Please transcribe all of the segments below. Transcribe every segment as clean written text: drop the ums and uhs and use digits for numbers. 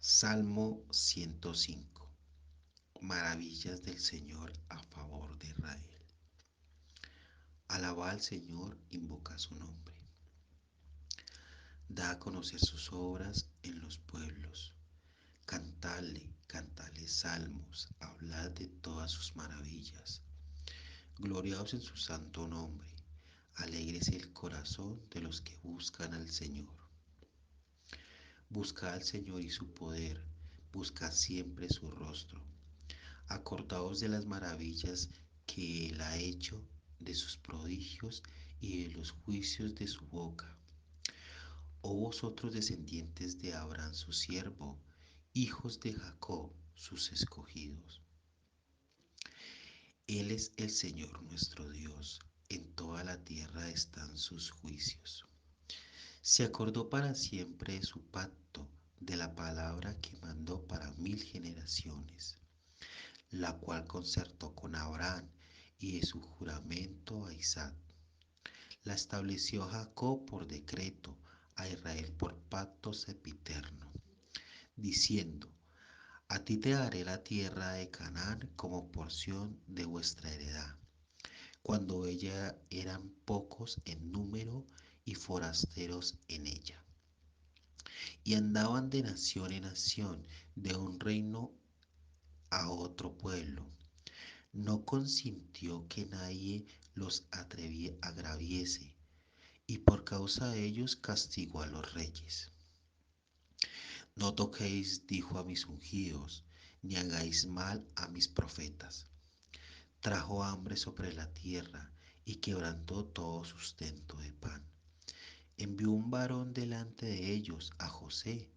Salmo 105. Maravillas del Señor a favor de Israel. Alaba al Señor, invoca su nombre. Da a conocer sus obras en los pueblos. Cantadle salmos, hablad de todas sus maravillas. Gloriaos en su santo nombre. Alégrese el corazón de los que buscan al Señor. Buscad al Señor y su poder, buscad siempre su rostro. Acordaos de las maravillas que Él ha hecho, de sus prodigios y de los juicios de su boca. Oh vosotros descendientes de Abraham su siervo, hijos de Jacob sus escogidos. Él es el Señor nuestro Dios, en toda la tierra están sus juicios. Se acordó para siempre de su pacto, de la palabra que mandó para 1000 generaciones, la cual concertó con Abraham y de su juramento a Isaac. La estableció a Jacob por decreto, a Israel por pacto sempiterno, diciendo: A ti te daré la tierra de Canaán como porción de vuestra heredad, cuando ella eran pocos en número y forasteros en ella. Y andaban de nación en nación, de un reino a otro pueblo. No consintió que nadie los agraviese, y por causa de ellos castigó a los reyes. No toquéis, dijo a mis ungidos, ni hagáis mal a mis profetas. Trajo hambre sobre la tierra y quebrantó todo sustento de pan. Envió un varón delante de ellos, a José,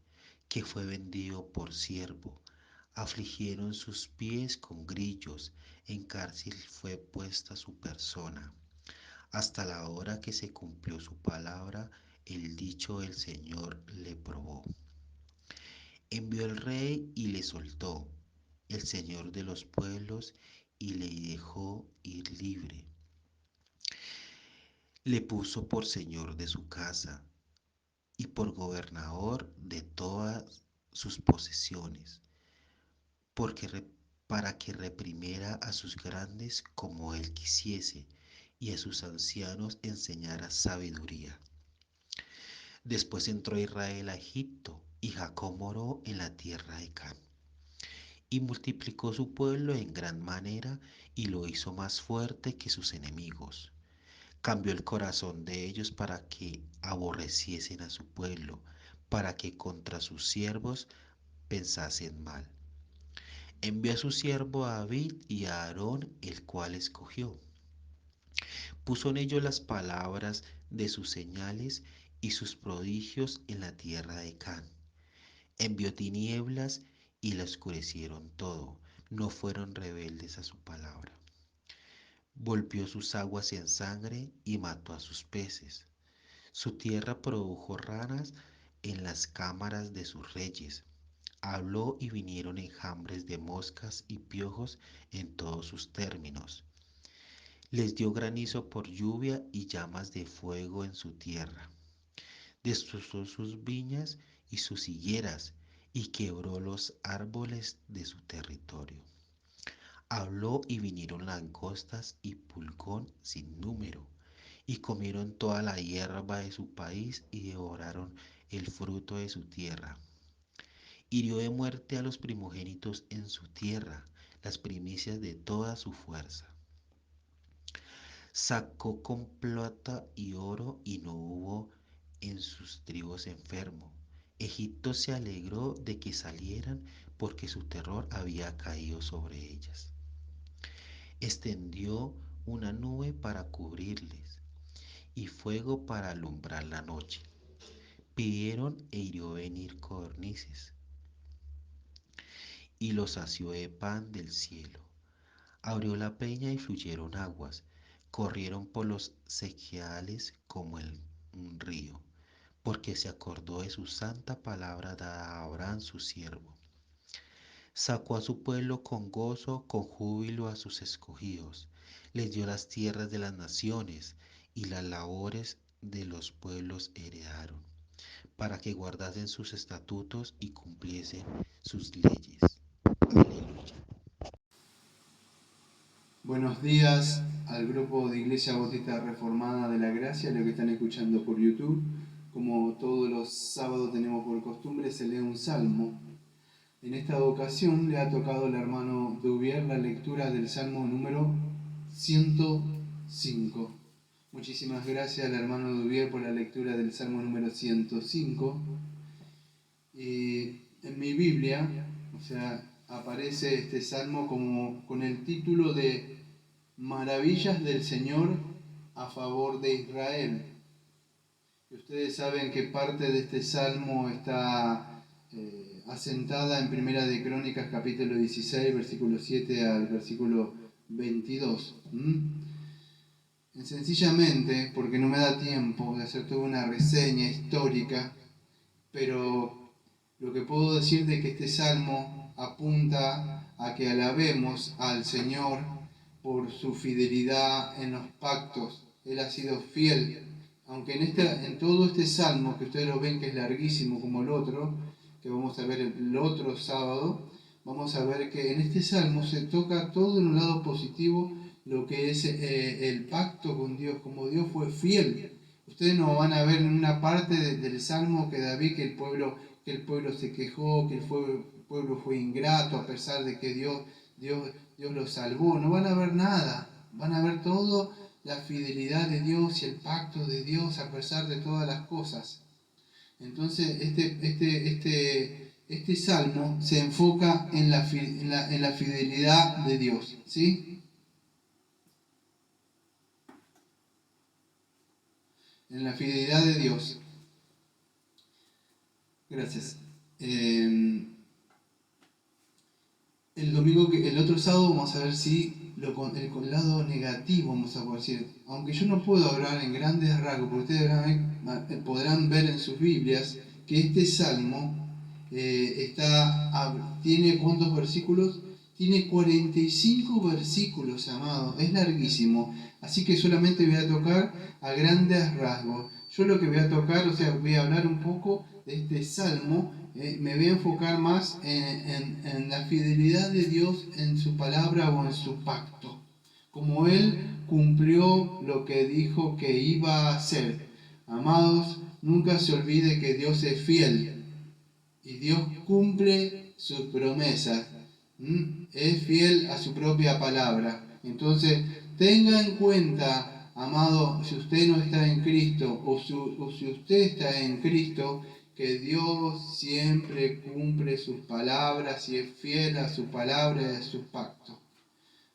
que fue vendido por siervo. Afligieron sus pies con grillos, en cárcel fue puesta su persona. Hasta la hora que se cumplió su palabra, el dicho del Señor le probó. Envió el rey y le soltó, el Señor de los pueblos, y le dejó ir libre. Le puso por señor de su casa y por gobernador de todas sus posesiones, porque para que reprimiera a sus grandes como él quisiese, y a sus ancianos enseñara sabiduría. Después entró Israel a Egipto, y Jacob moró en la tierra de Can. Y multiplicó su pueblo en gran manera, y lo hizo más fuerte que sus enemigos. Cambió el corazón de ellos para que aborreciesen a su pueblo, para que contra sus siervos pensasen mal. Envió a su siervo a David y a Aarón, el cual escogió. Puso en ellos las palabras de sus señales y sus prodigios en la tierra de Can. Envió tinieblas y la oscurecieron todo. No fueron rebeldes a su palabra. Volvió sus aguas en sangre y mató a sus peces. Su tierra produjo ranas en las cámaras de sus reyes. Habló y vinieron enjambres de moscas y piojos en todos sus términos. Les dio granizo por lluvia y llamas de fuego en su tierra. Destrozó sus viñas y sus higueras y quebró los árboles de su territorio. Habló y vinieron langostas y pulgón sin número, y comieron toda la hierba de su país y devoraron el fruto de su tierra. Hirió de muerte a los primogénitos en su tierra, las primicias de toda su fuerza. Sacó con plata y oro y no hubo en sus tribus enfermo. Egipto se alegró de que salieran porque su terror había caído sobre ellas. Extendió una nube para cubrirles y fuego para alumbrar la noche. Pidieron e hirió venir codornices y los sació de pan del cielo. Abrió la peña y fluyeron aguas, corrieron por los sequedales como un río, porque se acordó de su santa palabra dada a Abraham su siervo. Sacó a su pueblo con gozo, con júbilo a sus escogidos. Les dio las tierras de las naciones y las labores de los pueblos heredaron. para que guardasen sus estatutos y cumpliesen sus leyes. Aleluya. Buenos días al grupo de Iglesia Bautista Reformada de la Gracia, los que están escuchando por YouTube. Como todos los sábados tenemos por costumbre, se lee un salmo. En esta ocasión le ha tocado al hermano Duvier la lectura del salmo número 105. Muchísimas gracias al hermano Duvier por la lectura del salmo número 105. En mi Biblia, aparece este salmo como con el título de Maravillas del Señor a favor de Israel. Y ustedes saben que parte de este salmo está asentada en Primera de Crónicas, capítulo 16, versículo 7 al versículo 22. Sencillamente, porque no me da tiempo de hacer toda una reseña histórica, pero lo que puedo decir de que este salmo apunta a que alabemos al Señor por su fidelidad en los pactos. Él ha sido fiel, aunque en todo este salmo, que ustedes lo ven que es larguísimo como el otro, que vamos a ver el otro sábado, vamos a ver que en este salmo se toca todo en un lado positivo, lo que es el pacto con Dios, como Dios fue fiel. Ustedes no van a ver en una parte del salmo que David, que el pueblo se quejó, que el pueblo fue ingrato a pesar de que Dios lo salvó. No van a ver nada, van a ver todo la fidelidad de Dios y el pacto de Dios a pesar de todas las cosas. Entonces, este salmo se enfoca en la fidelidad de Dios, ¿sí? En la fidelidad de Dios. Gracias. El otro sábado vamos a ver si el lado negativo, vamos a poder decir, aunque yo no puedo hablar en grandes rasgos, porque ustedes podrán ver en sus Biblias que este salmo tiene ¿cuántos versículos? Tiene 45 versículos, amados, es larguísimo, así que solamente voy a tocar a grandes rasgos. Yo lo que voy a tocar, voy a hablar un poco de este salmo, me voy a enfocar más en la fidelidad de Dios en su palabra o en su pacto, como Él cumplió lo que dijo que iba a hacer. Amados, nunca se olvide que Dios es fiel y Dios cumple sus promesas. Es fiel a su propia palabra. Entonces, tenga en cuenta, amado, si usted no está en Cristo o si usted está en Cristo, que Dios siempre cumple sus palabras y es fiel a su palabra y a su pacto.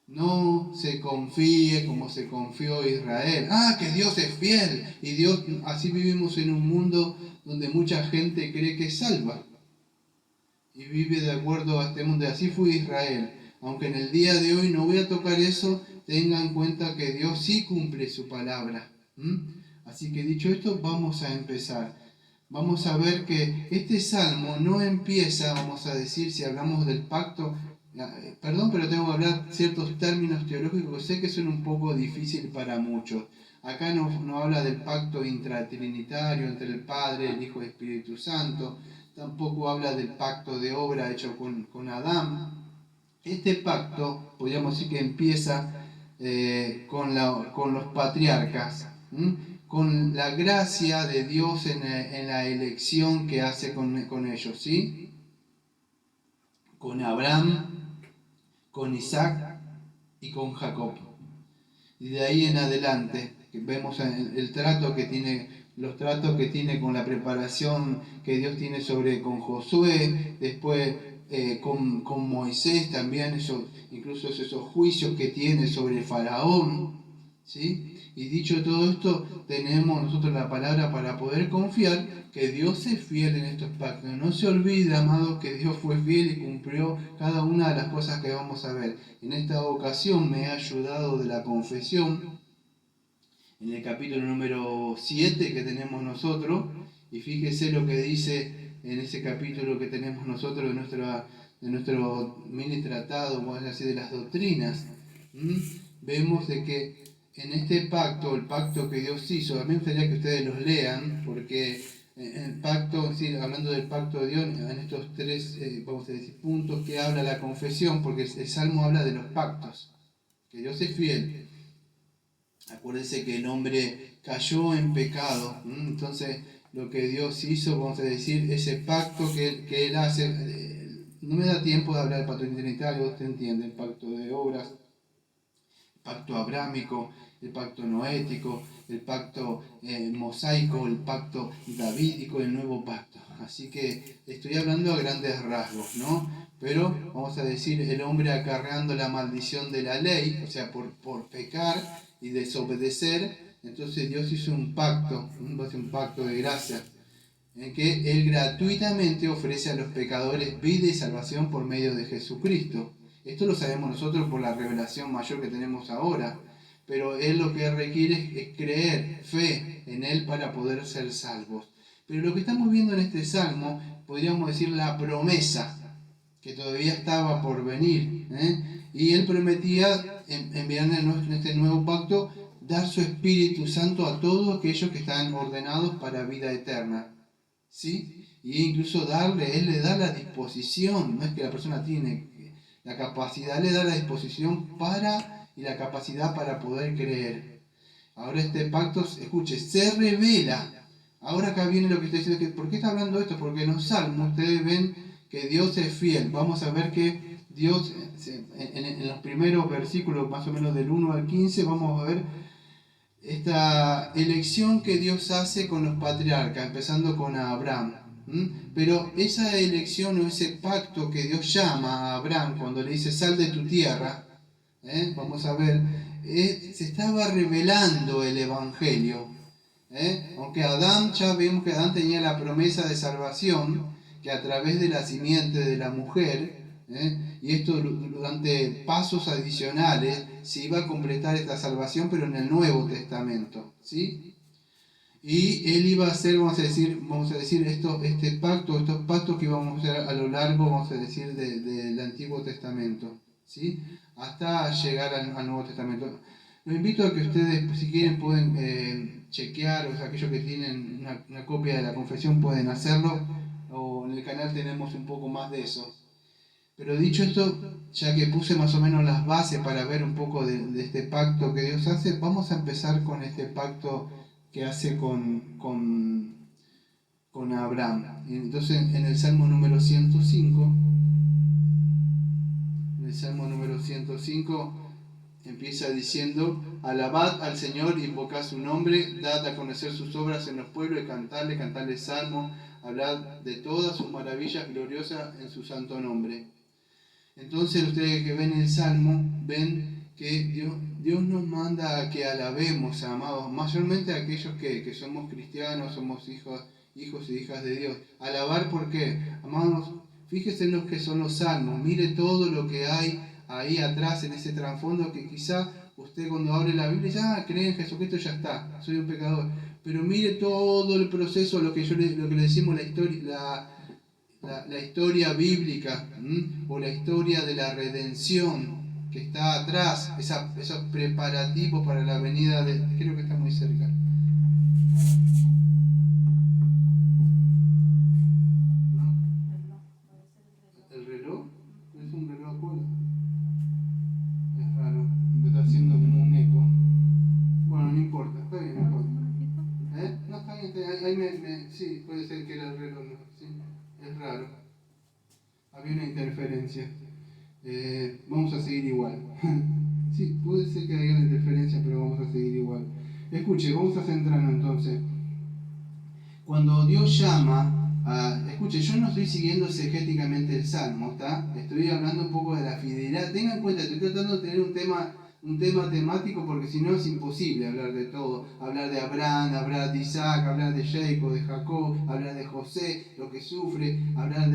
No se confíe como se confió Israel. Que Dios es fiel. Y Dios, así vivimos en un mundo donde mucha gente cree que es salva y vive de acuerdo a este mundo. Así fue Israel. Aunque en el día de hoy no voy a tocar eso, tengan en cuenta que Dios sí cumple su palabra. Así que dicho esto, vamos a empezar. Vamos a ver que este salmo no empieza, vamos a decir, si hablamos del pacto, perdón, pero tengo que hablar ciertos términos teológicos que sé que son un poco difíciles para muchos. Acá no habla del pacto intratrinitario entre el Padre, el Hijo y el Espíritu Santo. Tampoco habla del pacto de obra hecho con Adán. Este pacto, podríamos decir que empieza con los patriarcas, con la gracia de Dios en la elección que hace con ellos, ¿sí? Con Abraham, con Isaac y con Jacob. Y de ahí en adelante vemos el trato que tiene, los tratos que tiene con la preparación que Dios tiene con Josué, después con Moisés también, incluso esos juicios que tiene sobre el faraón, ¿sí? Y dicho todo esto, tenemos nosotros la palabra para poder confiar que Dios es fiel en estos pactos. No se olvide, amados, que Dios fue fiel y cumplió cada una de las cosas que vamos a ver. En esta ocasión me ha ayudado de la confesión, en el capítulo número 7 que tenemos nosotros, y fíjese lo que dice en ese capítulo que tenemos nosotros de nuestro mini tratado, vamos a decir, de las doctrinas. Vemos de que en este pacto, el pacto que Dios hizo, a mí me gustaría que ustedes los lean, porque el pacto, sí, hablando del pacto de Dios, en estos tres, vamos a decir, puntos que habla la confesión, porque el Salmo habla de los pactos, que Dios es fiel. Acuérdense que el hombre cayó en pecado, entonces lo que Dios hizo, vamos a decir, ese pacto que Él hace, no me da tiempo de hablar del pacto trinitario, usted entiende, el pacto de obras, el pacto abrámico, el pacto noético, el pacto mosaico, el pacto davídico, el nuevo pacto. Así que estoy hablando a grandes rasgos, ¿no? Pero vamos a decir, el hombre acarreando la maldición de la ley, o sea, por pecar y desobedecer, entonces Dios hizo un pacto de gracia, en que Él gratuitamente ofrece a los pecadores vida y salvación por medio de Jesucristo. Esto lo sabemos nosotros por la revelación mayor que tenemos ahora, pero Él lo que requiere es creer, fe en Él para poder ser salvos. Pero lo que estamos viendo en este salmo, podríamos decir la promesa, que todavía estaba por venir, y Él prometía enviar en este nuevo pacto, dar su Espíritu Santo a todos aquellos que están ordenados para vida eterna. ¿Sí? Y incluso Él le da la disposición, no es que la persona tiene la capacidad, le da la disposición y la capacidad para poder creer. Ahora este pacto, escuche, se revela. Ahora acá viene lo que estoy diciendo, ¿por qué está hablando esto? Porque en los salmos ustedes ven que Dios es fiel. Vamos a ver que Dios, en los primeros versículos, más o menos del 1 al 15, vamos a ver esta elección que Dios hace con los patriarcas, empezando con Abraham. Pero esa elección o ese pacto que Dios llama a Abraham cuando le dice sal de tu tierra, vamos a ver, se estaba revelando el Evangelio. Aunque Adán, ya vemos que Adán tenía la promesa de salvación, que a través de la simiente de la mujer, y esto durante pasos adicionales se iba a completar esta salvación, pero en el Nuevo Testamento, ¿sí? Y él iba a hacer, vamos a decir estos pactos que íbamos a hacer a lo largo, vamos a decir, del Antiguo Testamento, ¿sí? Hasta llegar al Nuevo Testamento. Los invito a que ustedes, si quieren, pueden chequear, o sea, aquellos que tienen una copia de la confesión pueden hacerlo, o en el canal tenemos un poco más de eso. Pero dicho esto, ya que puse más o menos las bases para ver un poco de este pacto que Dios hace, vamos a empezar con este pacto que hace con Abraham. Entonces, en el Salmo número 105, empieza diciendo: alabad al Señor, invocad su nombre, dad a conocer sus obras en los pueblos, y cantarle salmo, hablad de todas sus maravillas gloriosas en su santo nombre. Entonces ustedes que ven el Salmo, ven que Dios nos manda a que alabemos, amados, mayormente a aquellos que somos cristianos, somos hijos y hijas de Dios. Alabar, ¿por qué? Amados, fíjense en lo que son los salmos, mire todo lo que hay ahí atrás en ese trasfondo, que quizá usted cuando abre la Biblia ya cree en Jesucristo, ya está, soy un pecador. Pero mire todo el proceso, lo que le decimos la historia bíblica, o la historia de la redención que está atrás, esos preparativos para la venida de... Creo que está muy cerca. ¿No? ¿El reloj? ¿Es un reloj acuerdo? Es raro, me está haciendo como un eco. Bueno, no importa, está bien, no importa. No, está bien, ahí sí, puede ser que era el reloj, ¿sí? Es raro. Había una interferencia. Vamos a seguir igual. Sí, puede ser que haya una interferencia, pero vamos a seguir igual. Escuche, vamos a centrarnos entonces. Cuando Dios llama escuche, yo no estoy siguiendo exegéticamente el Salmo, ¿está? Estoy hablando un poco de la fidelidad. Tengan en cuenta, estoy tratando de tener un tema temático, porque si no es imposible hablar de todo. Hablar de Abraham, hablar de Isaac, hablar de Jacob, de Jacob, hablar de José, lo que sufre, hablar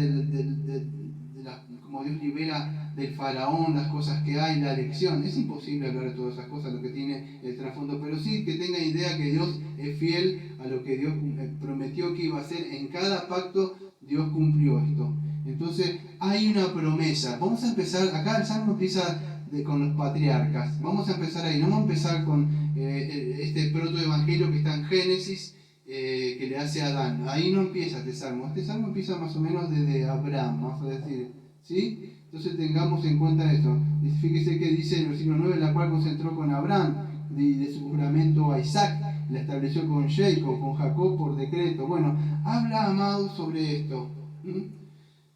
como Dios libera del faraón, las cosas que hay, la elección. Es imposible hablar de todas esas cosas, lo que tiene el trasfondo, pero sí que tengan idea que Dios es fiel a lo que Dios prometió que iba a hacer. En cada pacto Dios cumplió esto. Entonces hay una promesa. Vamos a empezar, acá el Salmo empieza con los patriarcas. Vamos a empezar ahí, no vamos a empezar con este protoevangelio que está en Génesis, que le hace a Adán. Ahí no empieza este salmo. Este salmo empieza más o menos desde Abraham, vamos a decir. ¿Sí? Entonces tengamos en cuenta eso. Y fíjese que dice en el versículo 9, la cual concentró con Abraham de su juramento a Isaac, la estableció con Jacob, con Jacob por decreto. Bueno, habla, amados, sobre esto.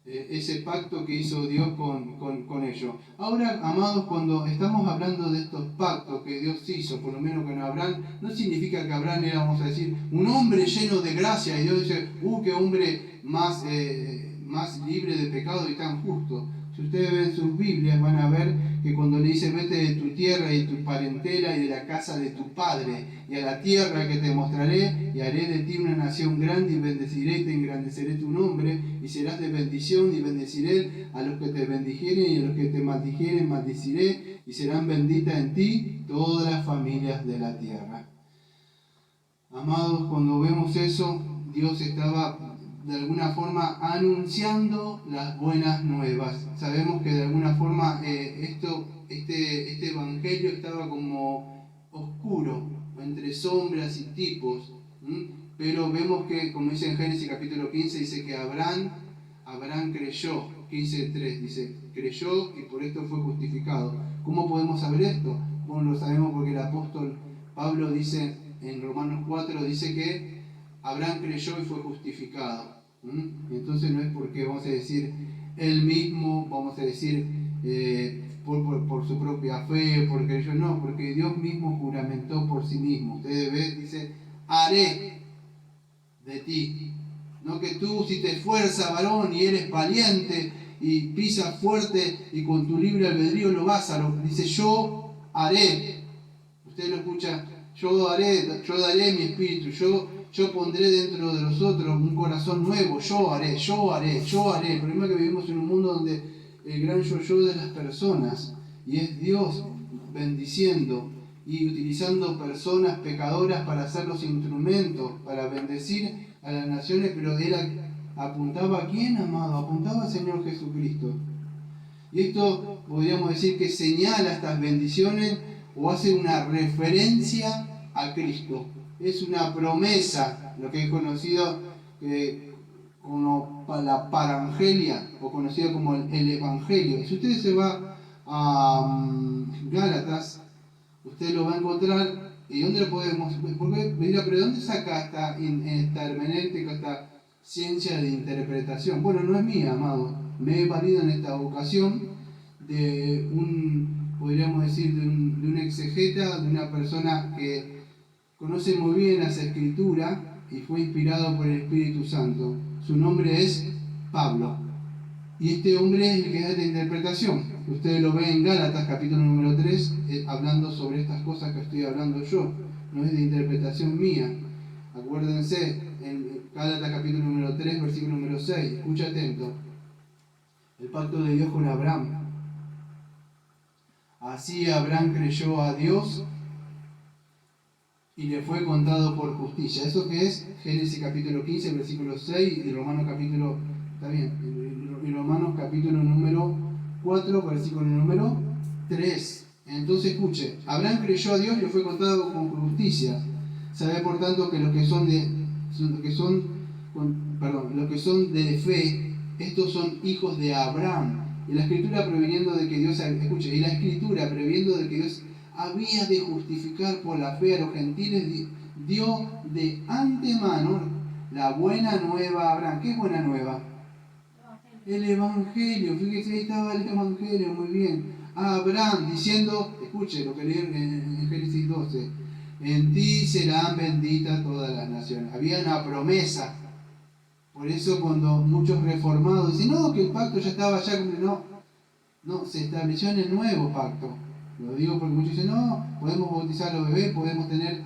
Ese pacto que hizo Dios con ellos. Ahora, amados, cuando estamos hablando de estos pactos que Dios hizo, por lo menos con Abraham, no significa que Abraham era, vamos a decir, un hombre lleno de gracia y Dios dice, qué hombre más libre de pecado y tan justo. Si ustedes ven sus Biblias van a ver que cuando le dice vete de tu tierra y de tu parentela y de la casa de tu padre y a la tierra que te mostraré y haré de ti una nación grande y bendeciré y te engrandeceré tu nombre y serás de bendición y bendeciré a los que te bendijeren y a los que te maldijeren maldiciré y serán benditas en ti todas las familias de la tierra. Amados, cuando vemos eso, Dios estaba de alguna forma anunciando las buenas nuevas. Sabemos que de alguna forma este evangelio estaba como oscuro, entre sombras y tipos, pero vemos que, como dice en Génesis capítulo 15, dice que Abraham creyó, 15:3 dice, creyó y por esto fue justificado. ¿Cómo podemos saber esto? Bueno, lo sabemos porque el apóstol Pablo dice en Romanos 4, dice que Abraham creyó y fue justificado. Entonces no es porque, vamos a decir, él mismo, vamos a decir, por su propia fe, porque creyó, no, porque Dios mismo juramentó por sí mismo. Ustedes ven, dice, haré de ti. No que tú, si te esfuerzas, varón, y eres valiente, y pisas fuerte, y con tu libre albedrío lo vas a lo. Dice, yo haré. Usted lo escucha, yo daré mi espíritu, yo pondré dentro de nosotros un corazón nuevo, yo haré. El problema es que vivimos en un mundo donde el gran yo de las personas, y es Dios bendiciendo y utilizando personas pecadoras para ser los instrumentos, para bendecir a las naciones, pero él apuntaba a quién, amado, apuntaba al Señor Jesucristo. Y esto podríamos decir que señala estas bendiciones o hace una referencia a Cristo. Es una promesa, lo que es conocido como la parangelia o conocido como el Evangelio. Si usted se va a Gálatas, usted lo va a encontrar. ¿Y dónde lo podemos? Porque me dirá, pero ¿dónde saca esta hermenéutica, esta ciencia de interpretación? Bueno, no es mía, amado. Me he valido en esta ocasión de podríamos decir, de un exegeta, de una persona que conoce muy bien las Escrituras y fue inspirado por el Espíritu Santo. Su nombre es Pablo. Y este hombre es el que da esta interpretación. Ustedes lo ven en Gálatas, capítulo número 3, hablando sobre estas cosas que estoy hablando yo. No es de interpretación mía. Acuérdense, en Gálatas, capítulo número 3, versículo número 6. Escucha atento. El pacto de Dios con Abraham. Así Abraham creyó a Dios y le fue contado por justicia. ¿Eso qué es? Génesis capítulo 15, versículo 6 y Romanos capítulo, está bien, y Romanos capítulo número 4, versículo número 3. Entonces escuche, Abraham creyó a Dios y le fue contado con justicia. Sabe por tanto que los que son de fe, estos son hijos de Abraham. Y la escritura previniendo de que Dios, escuche, y la escritura previniendo de que Dios había de justificar por la fe a los gentiles, dio de antemano la buena nueva a Abraham. ¿Qué buena nueva? El Evangelio. Fíjese, ahí estaba el Evangelio, muy bien. A Abraham diciendo, escuche lo que leí en Génesis 12, en ti serán benditas todas las naciones. Había una promesa. Por eso cuando muchos reformados dicen, no, que el pacto ya estaba ya cumplido. No, se estableció en el nuevo pacto. Lo digo porque muchos dicen, no, podemos bautizar a los bebés, podemos tener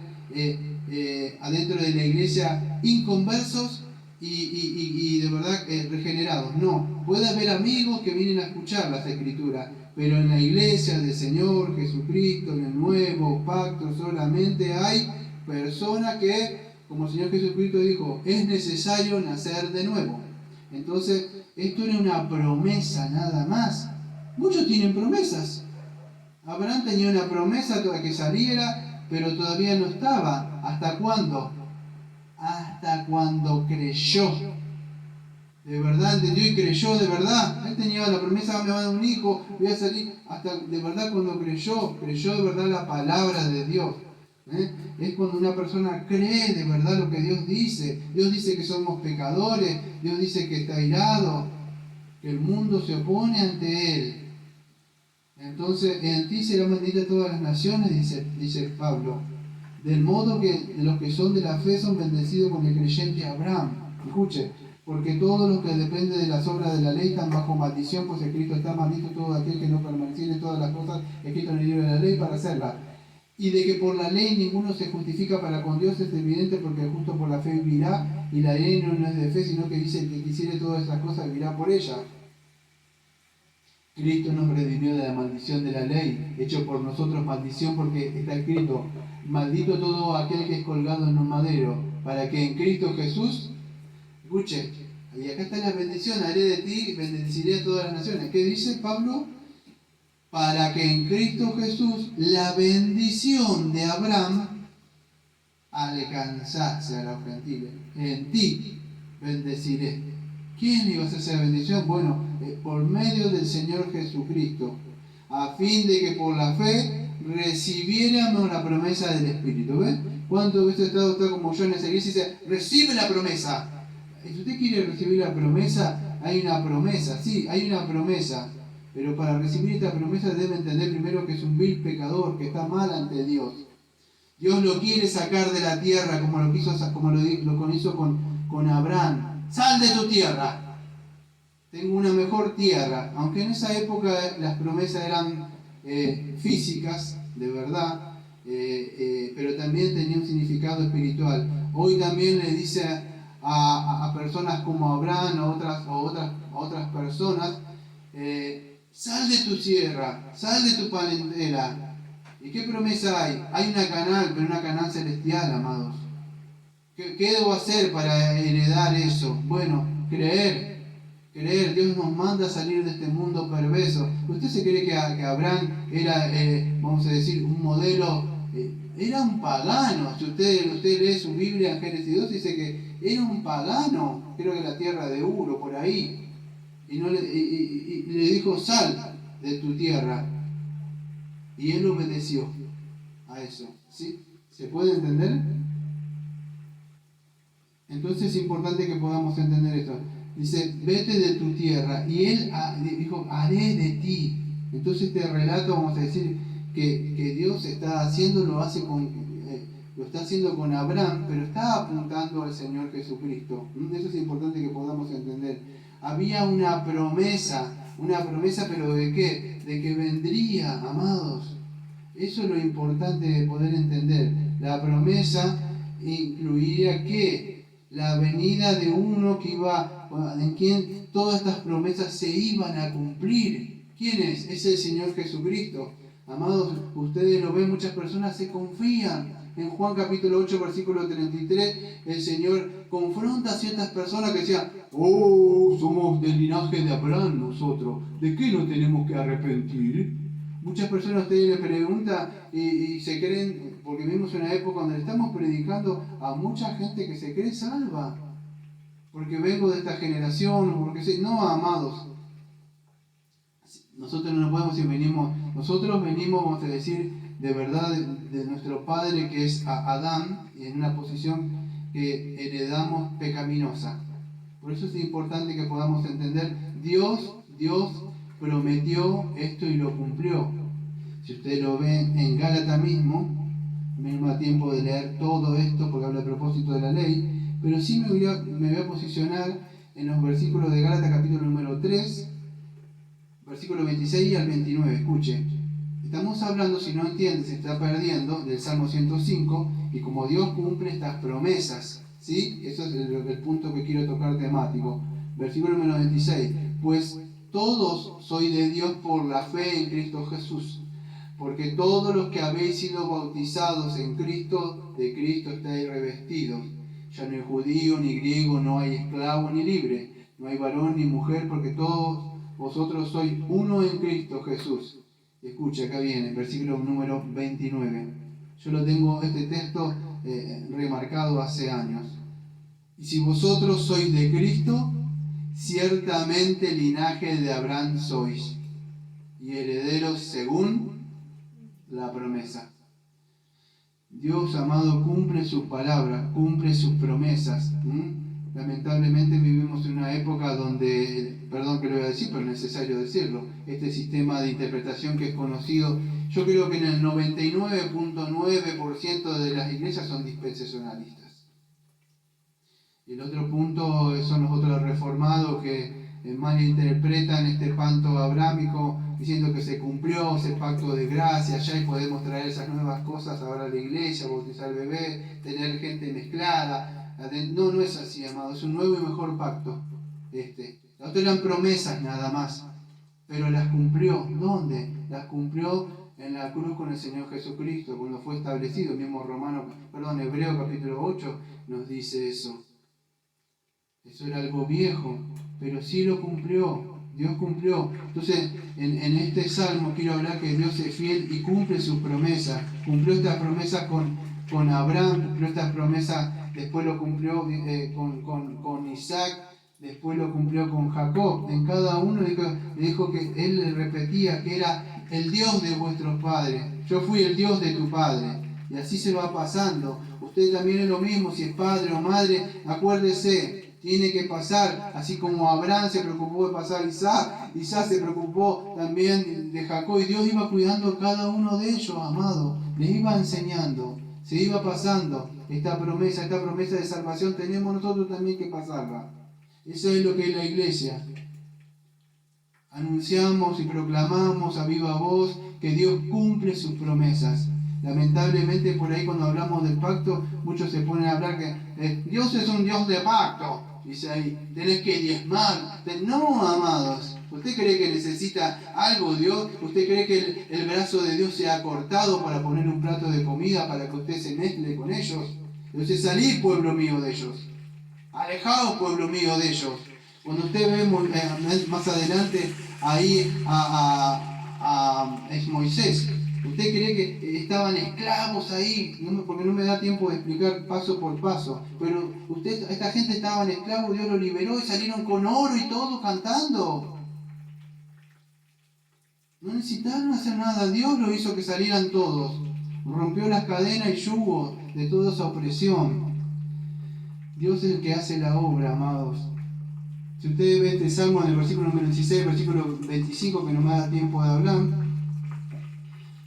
adentro de la iglesia inconversos y de verdad regenerados. No, puede haber amigos que vienen a escuchar las escrituras, pero en la iglesia del Señor Jesucristo, en el nuevo pacto, solamente hay personas que, como el Señor Jesucristo dijo, es necesario nacer de nuevo. Entonces, esto era una promesa nada más. Muchos tienen promesas. Abraham tenía una promesa toda que saliera, pero todavía no estaba. ¿Hasta cuándo? hasta cuando creyó. De verdad entendió y creyó de verdad. Él tenía la promesa, me va a dar un hijo, voy a salir. Hasta de verdad cuando creyó de verdad la palabra de Dios. Es cuando una persona cree de verdad lo que Dios dice. Dios dice que somos pecadores, Dios dice que está irado, que el mundo se opone ante Él. Entonces, en ti serán benditas todas las naciones, dice Pablo. Del modo que los que son de la fe son bendecidos con el creyente Abraham. Escuche, porque todos los que dependen de las obras de la ley están bajo maldición, pues escrito está maldito todo aquel que no permaneciere en todas las cosas escritas en el libro de la ley para hacerlas. Y de que por la ley ninguno se justifica para con Dios es evidente, porque el justo por la fe vivirá, y la ley no es de fe, sino que dice el que quisiere todas esas cosas vivirá por ella. Cristo nos redimió de la maldición de la ley, hecho por nosotros maldición, porque está escrito: maldito todo aquel que es colgado en un madero, para que en Cristo Jesús, escuche, y acá está la bendición, haré de ti, bendeciré a todas las naciones. ¿Qué dice Pablo? Para que en Cristo Jesús la bendición de Abraham alcanzase a los gentiles. En ti bendeciré. ¿Quién iba a hacer esa bendición? Bueno, por medio del Señor Jesucristo, a fin de que por la fe recibiéramos la promesa del Espíritu. ¿Ven? ¿Cuántas veces está como yo en esa iglesia y dice, recibe la promesa? Si usted quiere recibir la promesa, hay una promesa, sí, hay una promesa. Pero para recibir esta promesa debe entender primero que es un vil pecador, que está mal ante Dios. Dios lo quiere sacar de la tierra como lo hizo con Abraham. Sal de tu tierra. Tengo una mejor tierra. Aunque en esa época las promesas eran físicas, de verdad, pero también tenía un significado espiritual. Hoy también le dice a personas como Abraham o otras personas, sal de tu tierra, sal de tu parentela. ¿Y qué promesa hay? Hay una Canaán, pero una Canaán celestial, amados. ¿Qué debo hacer para heredar eso? Bueno, creer. Dios nos manda a salir de este mundo perverso. ¿Usted se cree que Abraham era, vamos a decir, un modelo? Era un pagano. Si usted lee su Biblia en Génesis 2, dice que era un pagano. Creo que la tierra de Ur, por ahí. Y le dijo, sal de tu tierra. Y él obedeció a eso. ¿Sí? ¿Se puede entender? Entonces es importante que podamos entender esto. Dice, vete de tu tierra. Y él dijo, haré de ti. Entonces este relato, vamos a decir, que Dios está haciendo, lo está haciendo con Abraham, pero está apuntando al Señor Jesucristo. Eso es importante que podamos entender. Había una promesa, pero ¿de qué? De que vendría, amados. Eso es lo importante de poder entender. La promesa incluiría que la venida de uno en quien todas estas promesas se iban a cumplir. ¿Quién es? Es el Señor Jesucristo. Amados, ustedes lo ven, muchas personas se confían. En Juan capítulo 8, versículo 33, el Señor confronta a ciertas personas que decían, somos del linaje de Abraham nosotros, ¿de qué nos tenemos que arrepentir? Muchas personas a ustedes les preguntan y se creen, porque vivimos una época donde estamos predicando a mucha gente que se cree salva, porque vengo de esta generación, no, amados. Nosotros no podemos decir nosotros venimos, vamos a decir, de verdad de nuestro padre que es Adán, y en una posición que heredamos pecaminosa. Por eso es importante que podamos entender, Dios prometió esto y lo cumplió. Si ustedes lo ven en Gálatas mismo, no me da tiempo de leer todo esto porque habla a propósito de la ley, pero sí me voy a posicionar en los versículos de Gálatas capítulo número 3, versículo 26 al 29. Escuche, estamos hablando, si no entiende, se está perdiendo, del Salmo 105, y como Dios cumple estas promesas, ¿sí? Eso es el punto que quiero tocar temático. Versículo número 26, pues todos sois de Dios por la fe en Cristo Jesús, porque todos los que habéis sido bautizados en Cristo, de Cristo estáis revestidos. Ya no hay judío ni griego, no hay esclavo ni libre, no hay varón ni mujer, porque todos vosotros sois uno en Cristo Jesús. Escucha, acá viene, versículo número 29. Yo lo tengo, este texto remarcado hace años. Y si vosotros sois de Cristo, ciertamente linaje de Abraham sois, y herederos según la promesa. Dios, amado, cumple sus palabras, cumple sus promesas. Lamentablemente vivimos en una época donde, perdón que lo voy a decir, pero es necesario decirlo, este sistema de interpretación que es conocido, yo creo que en el 99.9% de las iglesias son dispensacionalistas. Y el otro punto son los otros reformados que malinterpretan este pacto abrámico diciendo que se cumplió ese pacto de gracia ya y podemos traer esas nuevas cosas ahora a la iglesia, bautizar al bebé, tener gente mezclada. No, no es así, amado, es un nuevo y mejor pacto. Los otros eran promesas nada más, pero las cumplió. ¿Dónde? Las cumplió en la cruz con el Señor Jesucristo, cuando fue establecido. El mismo Hebreo capítulo 8 nos dice eso. Eso era algo viejo, pero sí lo cumplió. Dios cumplió. Entonces, en este salmo quiero hablar que Dios es fiel y cumple sus promesas. Cumplió estas promesas con Abraham, cumplió estas promesas, después lo cumplió con Isaac, después lo cumplió con Jacob. En cada uno le dijo que él le repetía que era el Dios de vuestros padres. Yo fui el Dios de tu padre. Y así se va pasando. Usted también es lo mismo, si es padre o madre, acuérdese. Tiene que pasar, así como Abraham se preocupó de pasar a Isaac, Isaac se preocupó también de Jacob, y Dios iba cuidando a cada uno de ellos, amado, les iba enseñando, se iba pasando esta promesa de salvación, tenemos nosotros también que pasarla. Eso es lo que es la iglesia. Anunciamos y proclamamos a viva voz que Dios cumple sus promesas. Lamentablemente por ahí cuando hablamos del pacto, muchos se ponen a hablar que Dios es un Dios de pacto. Dice ahí, tenés que diezmar. No, amados. ¿Usted cree que necesita algo Dios? ¿Usted cree que el brazo de Dios se ha cortado para poner un plato de comida para que usted se mezcle con ellos? Entonces salid, pueblo mío, de ellos. Alejaos, pueblo mío, de ellos. Cuando usted ve más adelante ahí es Moisés. ¿Usted cree que estaban esclavos ahí? Porque no me da tiempo de explicar paso por paso. Pero esta gente estaba en esclavo, Dios lo liberó y salieron con oro y todo cantando. No necesitaron hacer nada, Dios lo hizo que salieran todos. Rompió las cadenas y yugo de toda esa opresión. Dios es el que hace la obra, amados. Si ustedes ven este salmo en el versículo número 16, versículo 25, que no me da tiempo de hablar,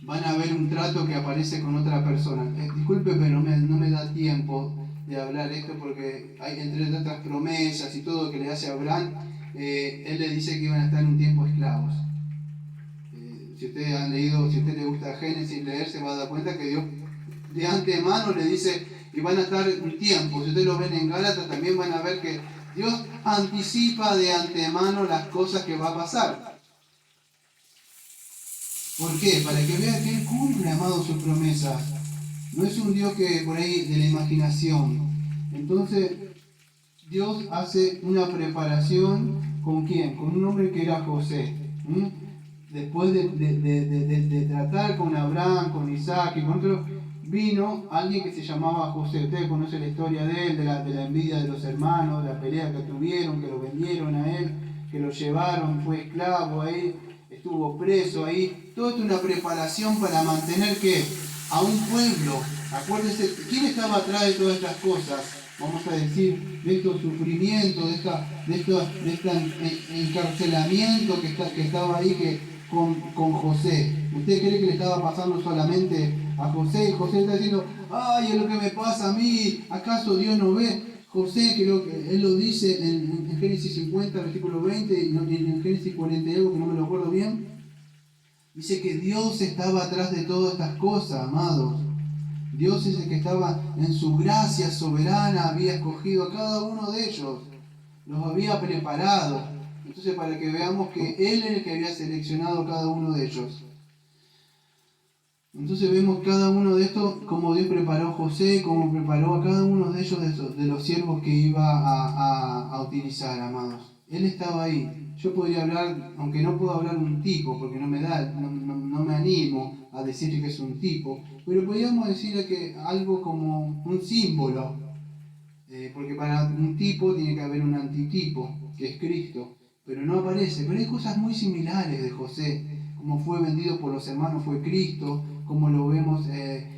van a ver un trato que aparece con otra persona. Disculpe, pero no me da tiempo de hablar esto porque hay entre otras promesas y todo que le hace a Abraham, él le dice que iban a estar un tiempo esclavos. Si ustedes han leído, si a usted le gusta Génesis leer, se va a dar cuenta que Dios de antemano le dice que van a estar un tiempo. Si ustedes lo ven en Gálatas, también van a ver que Dios anticipa de antemano las cosas que va a pasar. ¿Por qué? Para que vea que Él cumple, amado, sus promesas. No es un Dios que por ahí de la imaginación. Entonces, Dios hace una preparación ¿con quién? Con un hombre que era José. Después de tratar con Abraham, con Isaac y con otros, vino alguien que se llamaba José. Ustedes conocen la historia de él, de la envidia de los hermanos, de la pelea que tuvieron, que lo vendieron a él, que lo llevaron, fue esclavo ahí, estuvo preso ahí. Todo esto es una preparación para mantener ¿qué? A un pueblo. Acuérdense, ¿quién estaba atrás de todas estas cosas? Vamos a decir, de estos sufrimientos, de este encarcelamiento que estaba ahí con José. ¿Usted cree que le estaba pasando solamente a José? Y José está diciendo, ay, es lo que me pasa a mí, ¿acaso Dios no ve? José, creo que él lo dice en Génesis 50, versículo 20, y en Génesis 42, que no me lo acuerdo bien, dice que Dios estaba atrás de todas estas cosas, amados. Dios es el que estaba en su gracia soberana, había escogido a cada uno de ellos, los había preparado. Entonces, para que veamos que Él es el que había seleccionado a cada uno de ellos. Entonces vemos cada uno de estos, cómo Dios preparó a José, cómo preparó a cada uno de ellos, de los siervos que iba a utilizar, amados. Él estaba ahí. Yo podría hablar, aunque no puedo hablar un tipo, porque no me animo a decir que es un tipo, pero podríamos decir que algo como un símbolo. Porque para un tipo tiene que haber un antitipo, que es Cristo, pero no aparece. Pero hay cosas muy similares de José, como fue vendido por los hermanos fue Cristo, como lo vemos,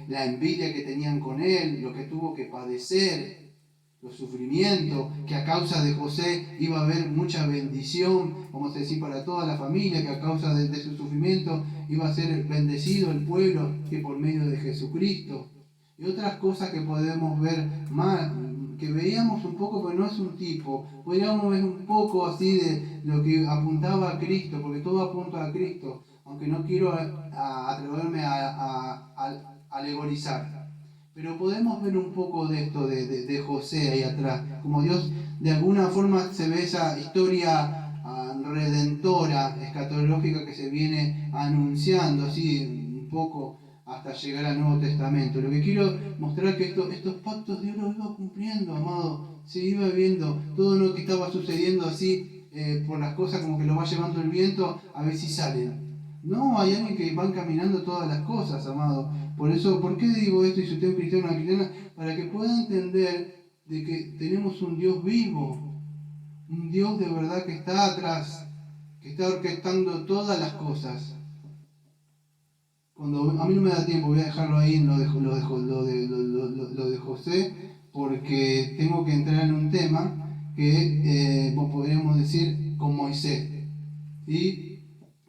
la envidia que tenían con él, lo que tuvo que padecer, los sufrimientos, que a causa de José iba a haber mucha bendición, vamos a decir, para toda la familia, que a causa de su sufrimiento iba a ser bendecido el pueblo, que por medio de Jesucristo. Y otras cosas que podemos ver más, que veíamos un poco, pero no es un tipo, podríamos ver un poco así de lo que apuntaba a Cristo, porque todo apunta a Cristo, aunque no quiero atreverme a alegorizar. Pero podemos ver un poco de esto de José ahí atrás, como Dios de alguna forma se ve esa historia redentora, escatológica que se viene anunciando así un poco hasta llegar al Nuevo Testamento. Lo que quiero mostrar es que estos pactos Dios los iba cumpliendo, amado. Se iba viendo todo lo que estaba sucediendo así por las cosas como que lo va llevando el viento, a ver si salen. No, hay alguien que van caminando todas las cosas, amado. Por eso, ¿por qué digo esto? Y si usted es un cristiano o una cristiana, para que pueda entender de que tenemos un Dios vivo, un Dios de verdad que está atrás, que está orquestando todas las cosas. Cuando a mí no me da tiempo, voy a dejarlo ahí en lo de José, porque tengo que entrar en un tema que podríamos decir con Moisés. Y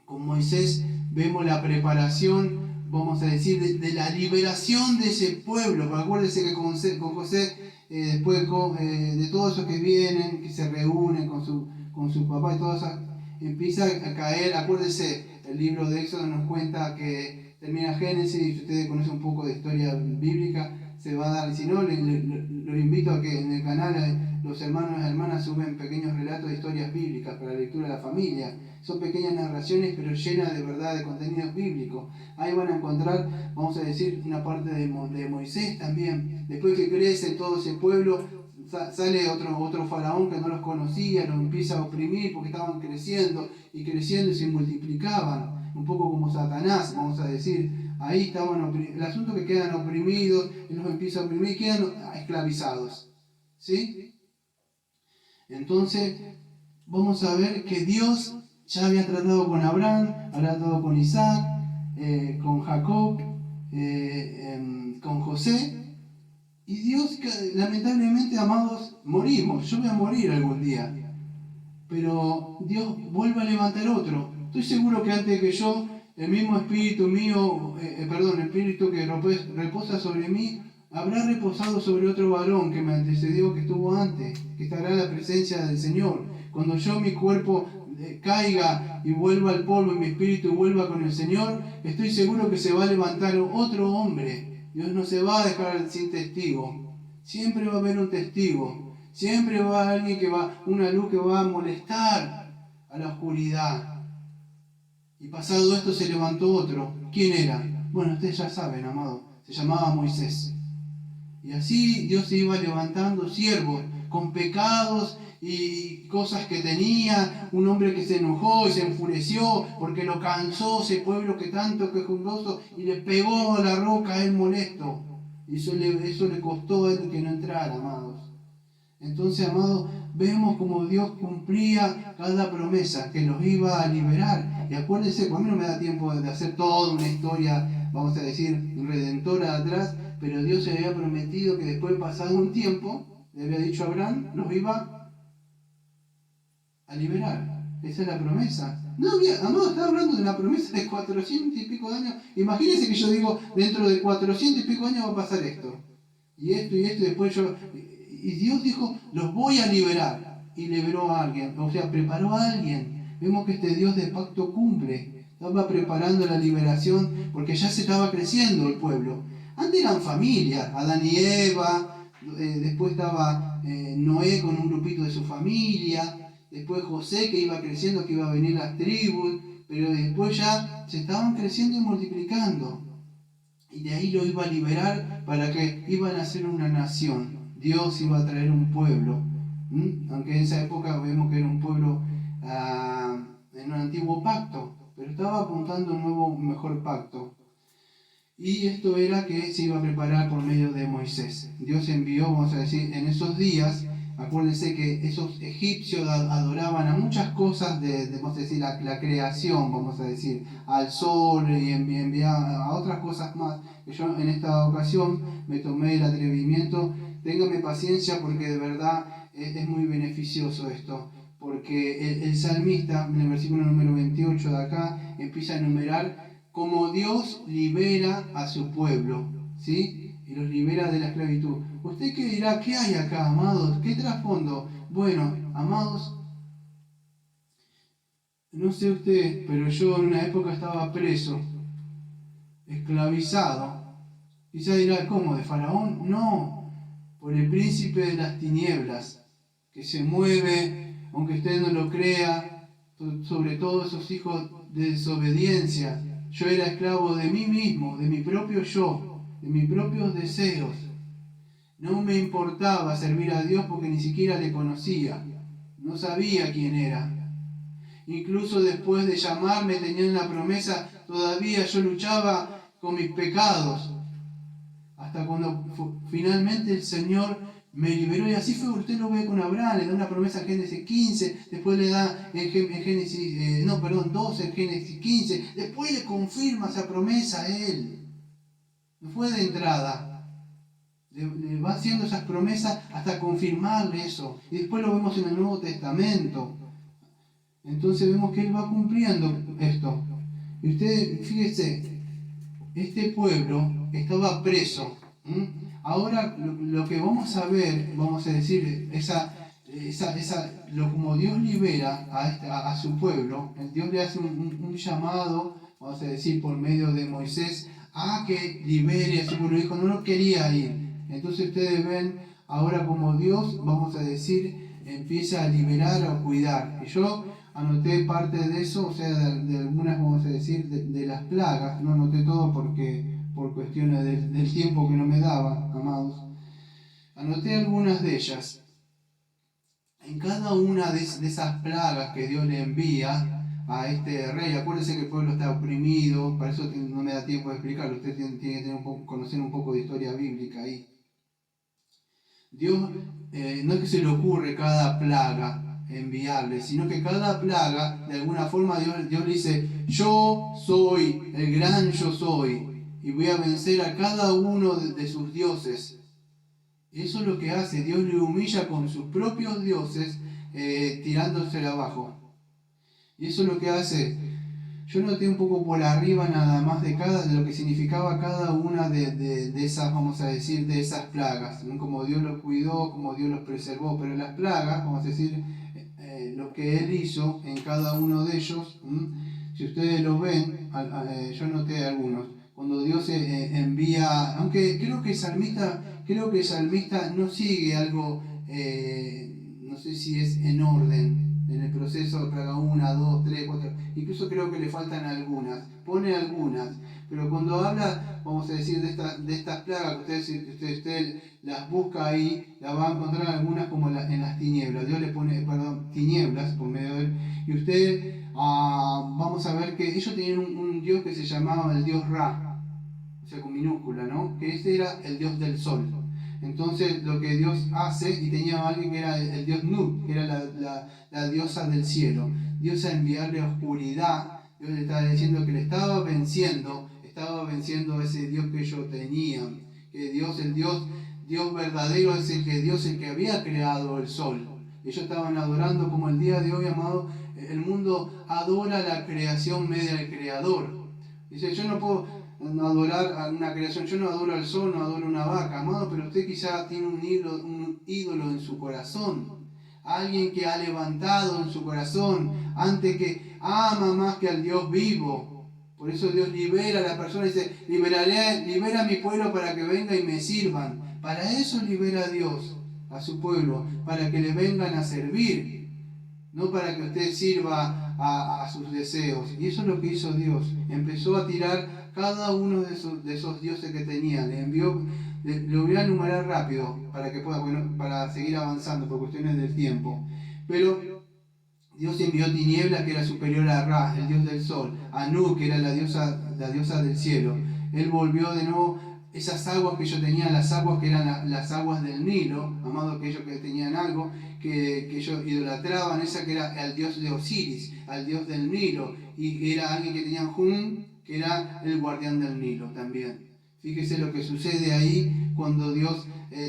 con Moisés vemos la preparación, vamos a decir, de la liberación de ese pueblo. Pero acuérdense que con José, después de todos esos que vienen, que se reúnen con su papá y todo eso, empieza a caer. Acuérdense, el libro de Éxodo nos cuenta que termina Génesis, y si ustedes conocen un poco de historia bíblica, se va a dar. Si no, lo invito a que en el canal los hermanos y hermanas suben pequeños relatos de historias bíblicas para la lectura de la familia. Son pequeñas narraciones, pero llenas de verdad, de contenidos bíblicos. Ahí van a encontrar, vamos a decir, una parte de Moisés también. Después que crece todo ese pueblo, sale otro faraón que no los conocía, los empieza a oprimir porque estaban creciendo y se multiplicaban. Un poco como Satanás, vamos a decir. Ahí estaban el asunto que quedan oprimidos, y los empieza a oprimir y quedan esclavizados. ¿Sí? Entonces, vamos a ver que Dios ya había tratado con Abraham, había tratado con Isaac, con Jacob, con José. Y Dios, lamentablemente, amados, morimos. Yo voy a morir algún día. Pero Dios vuelve a levantar otro. Estoy seguro que antes que yo, el mismo espíritu mío, el espíritu que reposa sobre mí, habrá reposado sobre otro varón que me antecedió, que estuvo antes, que estará en la presencia del Señor. Cuando yo mi cuerpo caiga y vuelva al polvo y mi espíritu vuelva con el Señor, estoy seguro que se va a levantar otro hombre. Dios no se va a dejar sin testigo. Siempre va a haber un testigo. Siempre va a haber alguien una luz que va a molestar a la oscuridad. Y pasado esto se levantó otro. ¿Quién era? Bueno, ustedes ya saben, amado. Se llamaba Moisés. Y así Dios se iba levantando siervos con pecados y cosas que tenía. Un hombre que se enojó y se enfureció porque lo cansó ese pueblo que tanto quejumbroso y le pegó a la roca a él molesto. Y eso le costó a él que no entrara, amados. Entonces, amados, vemos como Dios cumplía cada promesa, que los iba a liberar. Y acuérdense, pues a mí no me da tiempo de hacer toda una historia, vamos a decir, redentora atrás, pero Dios se había prometido que después, pasado un tiempo, le había dicho a Abraham, los iba a liberar. Esa es la promesa. No había, amado, estaba hablando de una promesa de 400 y pico de años. Imagínense que yo digo, dentro de 400 y pico de años va a pasar esto. Y esto, y después yo... Y Dios dijo, los voy a liberar. Y liberó a alguien, o sea, preparó a alguien. Vemos que este Dios de pacto cumple. Estaba preparando la liberación porque ya se estaba creciendo el pueblo. Antes eran familias, Adán y Eva, después estaba Noé con un grupito de su familia, después José que iba creciendo, que iba a venir las tribus, pero después ya se estaban creciendo y multiplicando. Y de ahí lo iba a liberar para que iban a ser una nación. Dios iba a traer un pueblo. Aunque en esa época vemos que era un pueblo en un antiguo pacto, pero estaba apuntando a un nuevo, mejor pacto. Y esto era que se iba a preparar por medio de Moisés. Dios envió, vamos a decir, en esos días. Acuérdense que esos egipcios adoraban a muchas cosas vamos a decir, la creación, vamos a decir, al sol y enviaban a otras cosas más. Que yo en esta ocasión me tomé el atrevimiento. Téngame paciencia porque de verdad es muy beneficioso esto. Porque el salmista, en el versículo número 28 de acá, empieza a enumerar cómo Dios libera a su pueblo, ¿sí? Y los libera de la esclavitud. ¿Usted qué dirá? ¿Qué hay acá, amados? ¿Qué trasfondo? Bueno, amados, no sé usted, pero yo en una época estaba preso, esclavizado. Quizá dirá, ¿cómo? ¿De Faraón? No, por el príncipe de las tinieblas, que se mueve, aunque usted no lo crea, sobre todo esos hijos de desobediencia. Yo era esclavo de mí mismo, de mi propio yo, de mis propios deseos. No me importaba servir a Dios porque ni siquiera le conocía. No sabía quién era. Incluso después de llamarme, tenían la promesa, todavía yo luchaba con mis pecados. Hasta cuando finalmente el Señor me liberó. Y así fue, usted lo ve con Abraham, le da una promesa en Génesis 15, después le da en Génesis, 12, en Génesis 15, después le confirma esa promesa a él. No fue de entrada. Le va haciendo esas promesas hasta confirmarle eso. Y después lo vemos en el Nuevo Testamento. Entonces vemos que Él va cumpliendo esto. Y usted, fíjese, este pueblo estaba preso. Ahora lo que vamos a ver, vamos a decir, como Dios libera a su pueblo, Dios le hace un llamado, vamos a decir, por medio de Moisés, a que libere a su pueblo. Dijo, no lo quería ir. Entonces ustedes ven ahora como Dios, vamos a decir, empieza a liberar, a cuidar. Y yo anoté parte de eso, o sea, de algunas, vamos a decir, de las plagas. No anoté todo porque por cuestiones del tiempo que no me daba, amados. Anoté algunas de ellas. En cada una de esas plagas que Dios le envía a este rey, acuérdense que el pueblo está oprimido, para eso no me da tiempo de explicarlo, usted tiene que tener conocer un poco de historia bíblica ahí. Dios no es que se le ocurre cada plaga enviarle, sino que cada plaga, de alguna forma Dios le dice, yo soy el gran yo soy, y voy a vencer a cada uno de sus dioses. Eso es lo que hace, Dios le humilla con sus propios dioses, tirándosela abajo. Y eso es lo que hace. Yo noté un poco por arriba nada más de lo que significaba cada una de esas, vamos a decir, de esas plagas, ¿no? Como Dios los cuidó, como Dios los preservó, pero las plagas, vamos a decir, lo que Él hizo en cada uno de ellos, si ustedes lo ven, yo noté algunos, cuando Dios envía, aunque creo que el salmista no sigue algo, no sé si es en orden, en el proceso plaga 1, 2, 3, 4, incluso creo que le faltan algunas, pone algunas, pero cuando habla, vamos a decir, de estas plagas, que usted las busca ahí, las va a encontrar algunas como en las tinieblas, Dios le pone, tinieblas por medio de él, y usted, vamos a ver que ellos tenían un dios que se llamaba el dios Ra, o sea con minúscula, ¿no? Que ese era el dios del sol. Entonces lo que Dios hace, y tenía alguien que era el dios Nut, que era la diosa del cielo. Dios a enviarle oscuridad, Dios le estaba diciendo que le estaba venciendo a ese Dios que ellos tenían. Que Dios, el Dios verdadero, es el que había creado el sol. Ellos estaban adorando como el día de hoy, amado, el mundo adora la creación media del creador. Dice, yo no puedo no adorar a una creación, yo no adoro al sol, no adoro a una vaca, amado, pero usted quizá tiene un ídolo en su corazón, alguien que ha levantado en su corazón, antes que ama más que al Dios vivo. Por eso Dios libera a la persona y dice, libera a mi pueblo para que venga y me sirvan. Para eso libera a Dios a su pueblo, para que le vengan a servir, no para que usted sirva a sus deseos. Y eso es lo que hizo Dios. Empezó a tirar cada uno de esos dioses que tenía. Le voy a enumerar rápido para que pueda, para seguir avanzando por cuestiones del tiempo. Pero Dios envió tinieblas, que era superior a Ra, el dios del sol, a Nu, que era la diosa del cielo, Él volvió de nuevo esas aguas que ellos tenían, las aguas que eran las aguas del Nilo, amado, que ellos que tenían algo, que ellos idolatraban, esa que era al dios de Osiris, al dios del Nilo, y era alguien que tenía Jun, que era el guardián del Nilo también. Fíjese lo que sucede ahí cuando Dios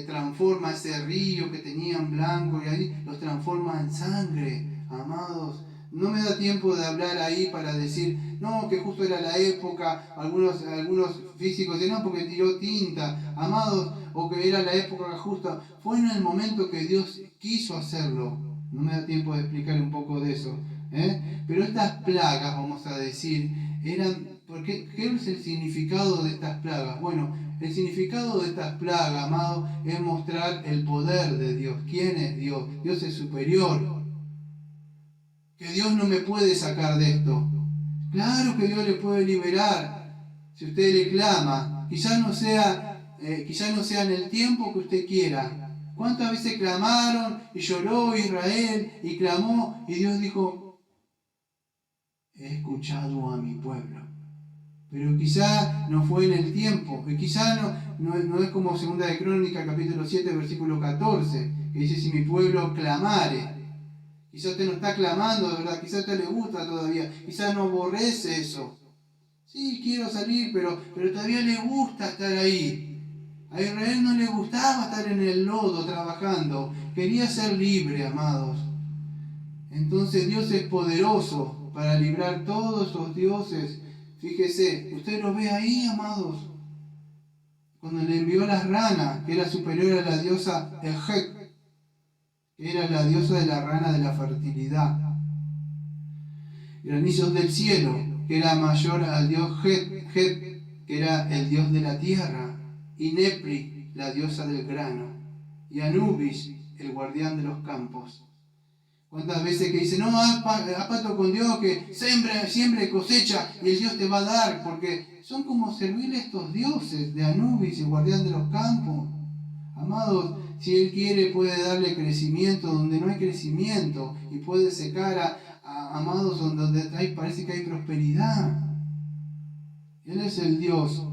transforma ese río que tenían blanco y ahí los transforma en sangre, amados. No me da tiempo de hablar ahí para decir, no, que justo era la época, algunos físicos dicen, no, porque tiró tinta, amados, o que era la época justa. Fue en el momento que Dios quiso hacerlo. No me da tiempo de explicar un poco de eso. Pero estas plagas, vamos a decir, eran... ¿Qué es el significado de estas plagas? Bueno, el significado de estas plagas, amado, es mostrar el poder de Dios. ¿Quién es Dios? Dios es superior. Que Dios no me puede sacar de esto. Claro que Dios le puede liberar si usted le clama. Quizás no sea en el tiempo que usted quiera. ¿Cuántas veces clamaron y lloró Israel y clamó y Dios dijo, he escuchado a mi pueblo? Pero quizá no fue en el tiempo, y quizá no es como 2 de Crónicas, capítulo 7, versículo 14, que dice, si mi pueblo clamare. Quizá usted no está clamando, de verdad, quizá a usted le gusta todavía, quizá no aborrece eso. Sí, quiero salir, pero todavía le gusta estar ahí. A Israel no le gustaba estar en el lodo trabajando, quería ser libre, amados. Entonces Dios es poderoso para librar todos esos dioses. Fíjese, usted lo ve ahí, amados, cuando le envió las ranas, que era superior a la diosa Ejec, que era la diosa de la rana de la fertilidad. Granizos del cielo, que era mayor al dios Het, que era el dios de la tierra, y Nepri, la diosa del grano, y Anubis, el guardián de los campos. ¿Cuántas veces que dicen, no, haz pacto con Dios, que siempre cosecha y el Dios te va a dar? Porque son como servirle a estos dioses de Anubis, el guardián de los campos. Amados, si Él quiere puede darle crecimiento donde no hay crecimiento y puede secar amados donde parece que hay prosperidad. Él es el Dios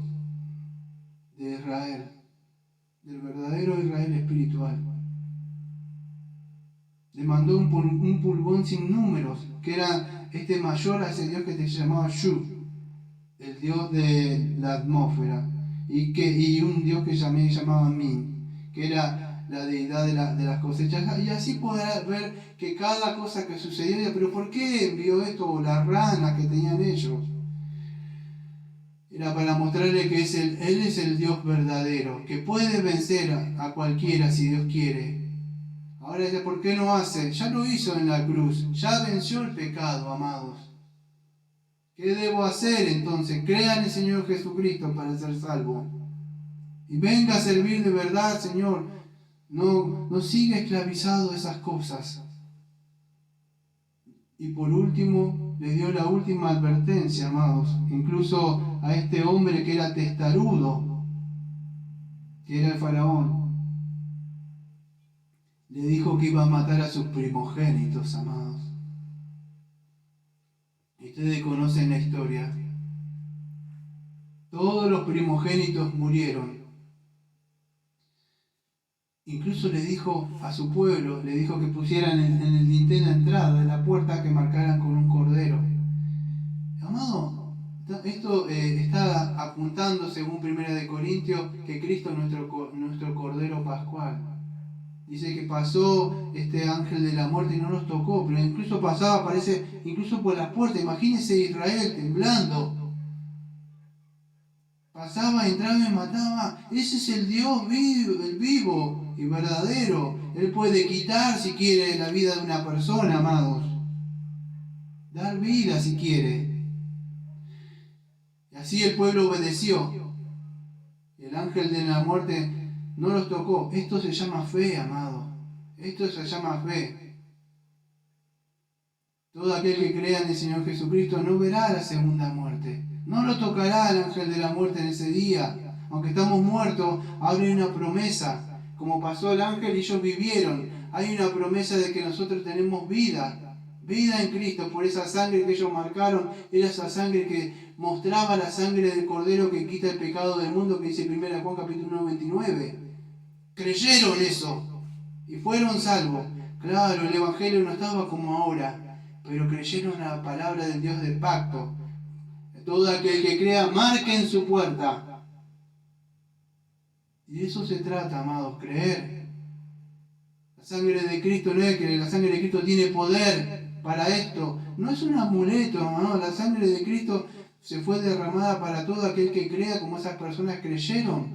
de Israel, del verdadero Israel espiritual. Le mandó un pulgón sin números, que era mayor a ese Dios que se llamaba Shu, el Dios de la atmósfera, y un Dios que llamaba Min, que era la deidad de las cosechas. Y así podrá ver que cada cosa que sucedió, pero ¿por qué envió esto? O la rana que tenían ellos. Era para mostrarle que Él es el Dios verdadero, que puede vencer a cualquiera si Dios quiere. Ahora dice, ¿por qué no hace? Ya lo hizo en la cruz, ya venció el pecado, amados. ¿Qué debo hacer entonces? Crea en el Señor Jesucristo para ser salvo. Y venga a servir de verdad, Señor. No siga esclavizado de esas cosas. Y por último, le dio la última advertencia, amados. Incluso a este hombre que era testarudo, que era el faraón. Le dijo que iba a matar a sus primogénitos, amados. Y ustedes conocen la historia. Todos los primogénitos murieron. Incluso le dijo a su pueblo, le dijo que pusieran en el dintel de entrada de la puerta, que marcaran con un cordero. Amado, esto está apuntando, según 1 Corintios, que Cristo es nuestro cordero pascual. Dice que pasó este ángel de la muerte y no nos tocó, pero incluso pasaba, parece, incluso por las puertas. Imagínense Israel temblando. Pasaba, entraba y mataba. Ese es el Dios vivo, el vivo y verdadero. Él puede quitar, si quiere, la vida de una persona, amados. Dar vida, si quiere. Y así el pueblo obedeció. El ángel de la muerte no los tocó. Esto se llama fe, amado. Esto se llama fe. Todo aquel que crea en el Señor Jesucristo no verá la segunda muerte. No lo tocará el ángel de la muerte en ese día. Aunque estamos muertos, ahora hay una promesa. Como pasó el ángel y ellos vivieron, hay una promesa de que nosotros tenemos vida. vida en Cristo, por esa sangre que ellos marcaron, era esa sangre que mostraba la sangre del Cordero que quita el pecado del mundo, que dice 1 Juan capítulo 29. Creyeron eso y fueron salvos. Claro, el Evangelio no estaba como ahora, pero creyeron la palabra del Dios del pacto. Todo aquel que crea, marque en su puerta. Y de eso se trata, amados, creer. La sangre de Cristo no es que la sangre de Cristo tiene poder para esto. No es un amuleto, ¿no? La sangre de Cristo se fue derramada para todo aquel que crea, como esas personas creyeron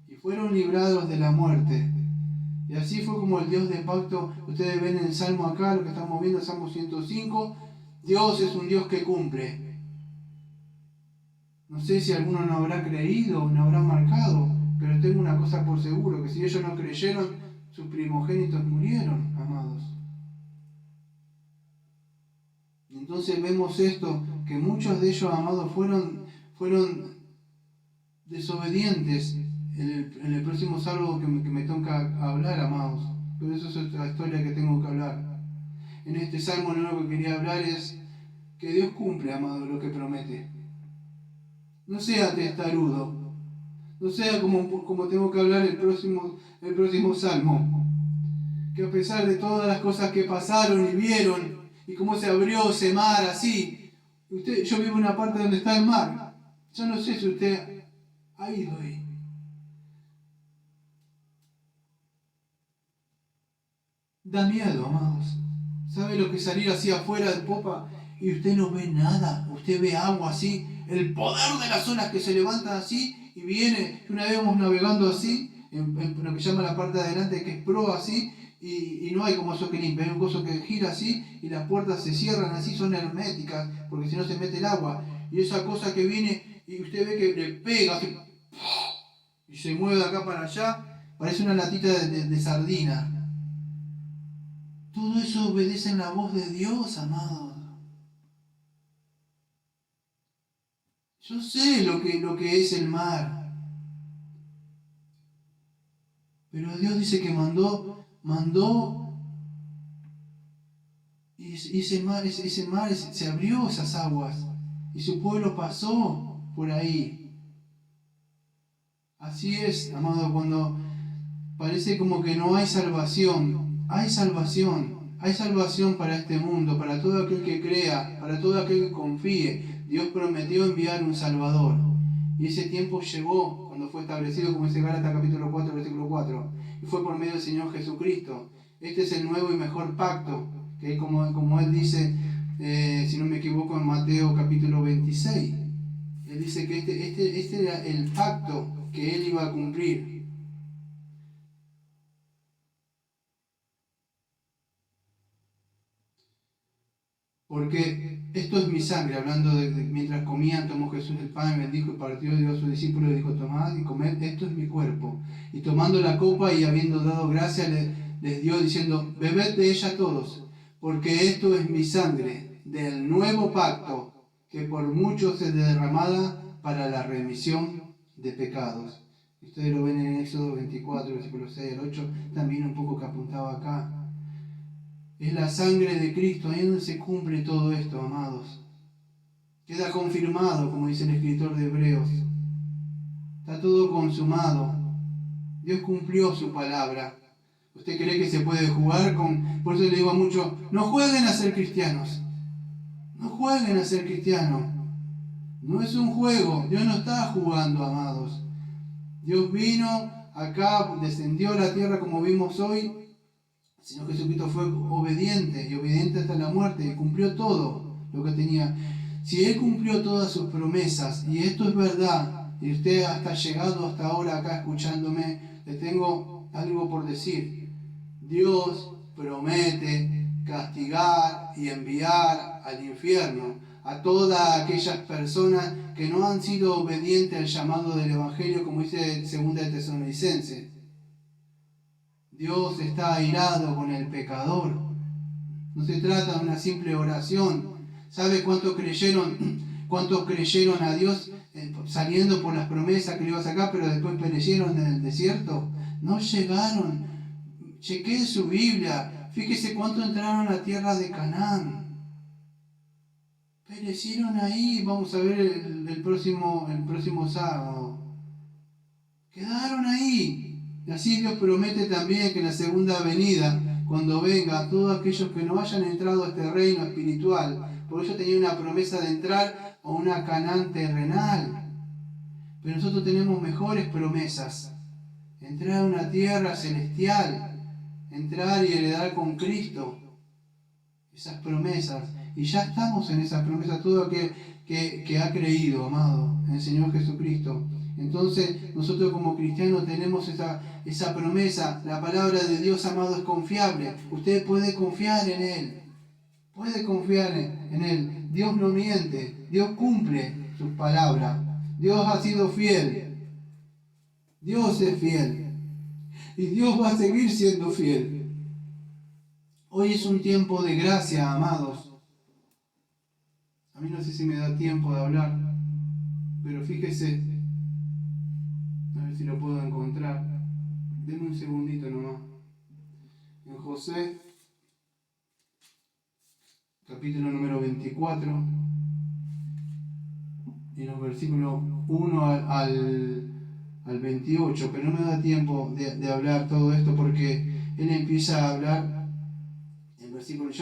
y fueron librados de la muerte. Y así fue como el Dios de pacto, ustedes ven en el Salmo acá, lo que estamos viendo, Salmo 105, Dios es un Dios que cumple. No sé si alguno no habrá creído o no habrá marcado, pero tengo una cosa por seguro, que si ellos no creyeron, sus primogénitos murieron, amados. Y entonces vemos esto, que muchos de ellos, amados, fueron desobedientes en el próximo salmo que me toca hablar, amados. Pero eso es otra historia que tengo que hablar. En este salmo lo único que quería hablar es que Dios cumple, amado, lo que promete. No sea testarudo. No sea como tengo que hablar el próximo salmo. Que a pesar de todas las cosas que pasaron y vieron, y cómo se abrió ese mar así, yo vivo en una parte donde está el mar. Yo no sé si usted ha ido ahí. Da miedo, amados. ¿Sabe lo que salir así afuera de popa y usted no ve nada? Usted ve agua así, el poder de las olas que se levantan así y viene. Una vez vamos navegando así, en lo que llama la parte de adelante, que es proa así, y no hay como eso que limpia, hay un coso que gira así y las puertas se cierran así, son herméticas, porque si no se mete el agua. Y esa cosa que viene y usted ve que le pega así, y se mueve de acá para allá, parece una latita de sardina. Todo eso obedece en la voz de Dios, amados. Yo sé lo que es el mar. Pero Dios dice que mandó y ese mar se abrió esas aguas y su pueblo pasó por ahí. Así es, amado, cuando parece como que no hay salvación. Hay salvación. Hay salvación para este mundo, para todo aquel que crea, para todo aquel que confíe. Dios prometió enviar un Salvador. Y ese tiempo llegó cuando fue establecido, como dice Gálatas capítulo 4, versículo 4. Y fue por medio del Señor Jesucristo. Este es el nuevo y mejor pacto, que como Él dice, si no me equivoco, en Mateo capítulo 26. Él dice que este era el pacto que Él iba a cumplir. Porque esto es mi sangre, hablando de mientras comían, tomó Jesús el pan, bendijo y partió, dio a sus discípulos y dijo, tomad y comed, esto es mi cuerpo. Y tomando la copa y habiendo dado gracia, les dio diciendo, bebed de ella todos, porque esto es mi sangre del nuevo pacto, que por muchos es derramada para la remisión de pecados. Ustedes lo ven en Éxodo 24, versículo 6 al 8, también un poco que apuntaba acá. Es la sangre de Cristo, ahí donde se cumple todo esto, amados. Queda confirmado, como dice el escritor de Hebreos. Está todo consumado. Dios cumplió su palabra. ¿Usted cree que se puede jugar con...? Por eso le digo a muchos, no jueguen a ser cristianos. No jueguen a ser cristianos. No es un juego. Dios no está jugando, amados. Dios vino acá, descendió a la tierra como vimos hoy. El Señor Jesucristo fue obediente y obediente hasta la muerte y cumplió todo lo que tenía. Si Él cumplió todas sus promesas, y esto es verdad, y usted hasta llegado hasta ahora acá escuchándome, le tengo algo por decir. Dios promete castigar y enviar al infierno a todas aquellas personas que no han sido obedientes al llamado del Evangelio, como dice 2 de Tesalonicenses. Dios está airado con el pecador. No se trata de una simple oración. ¿Sabe cuántos creyeron a Dios saliendo por las promesas que le iba a sacar, pero después perecieron en el desierto? No llegaron. Chequee su Biblia. Fíjese cuánto entraron a la tierra de Canaán. Perecieron ahí, vamos a ver el próximo sábado. Quedaron ahí. Y así Dios promete también que en la segunda venida, cuando venga, todos aquellos que no hayan entrado a este reino espiritual, por eso tenía una promesa de entrar a una Canaán terrenal. Pero nosotros tenemos mejores promesas. Entrar a una tierra celestial, entrar y heredar con Cristo. Esas promesas. Y ya estamos en esas promesas, todo aquel que ha creído, amado, en el Señor Jesucristo. Entonces, nosotros como cristianos tenemos esa promesa. La palabra de Dios, amado, es confiable. Usted puede confiar en Él. Puede confiar en Él. Dios no miente. Dios cumple sus palabras. Dios ha sido fiel. Dios es fiel. Y Dios va a seguir siendo fiel. Hoy es un tiempo de gracia, amados. A mí no sé si me da tiempo de hablar, pero fíjese, a ver si lo puedo encontrar. Denme un segundito nomás. En José, capítulo número 24, en los versículos 1 al 28, pero no me da tiempo de hablar todo esto porque él empieza a hablar en versículos.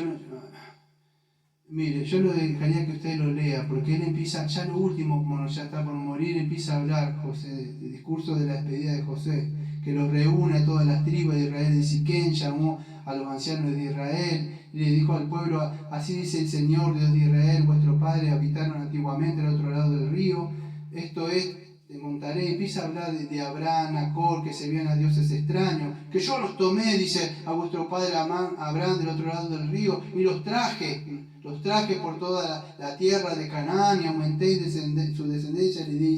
Mire, yo lo dejaría que usted lo lea, porque él empieza, ya lo último, como ya está por morir, empieza a hablar José, el discurso de la despedida de José, que los reúne a todas las tribus de Israel de Siquén, llamó a los ancianos de Israel, y le dijo al pueblo: así dice el Señor, Dios de Israel, vuestros padres habitaron antiguamente al otro lado del río, esto es, te contaré. Y empieza a hablar de Abraham, Nacor, que servían a dioses extraños, que yo los tomé, dice, a vuestro padre Abraham del otro lado del río, y los traje por toda la tierra de Canaán, y aumenté su descendencia, le di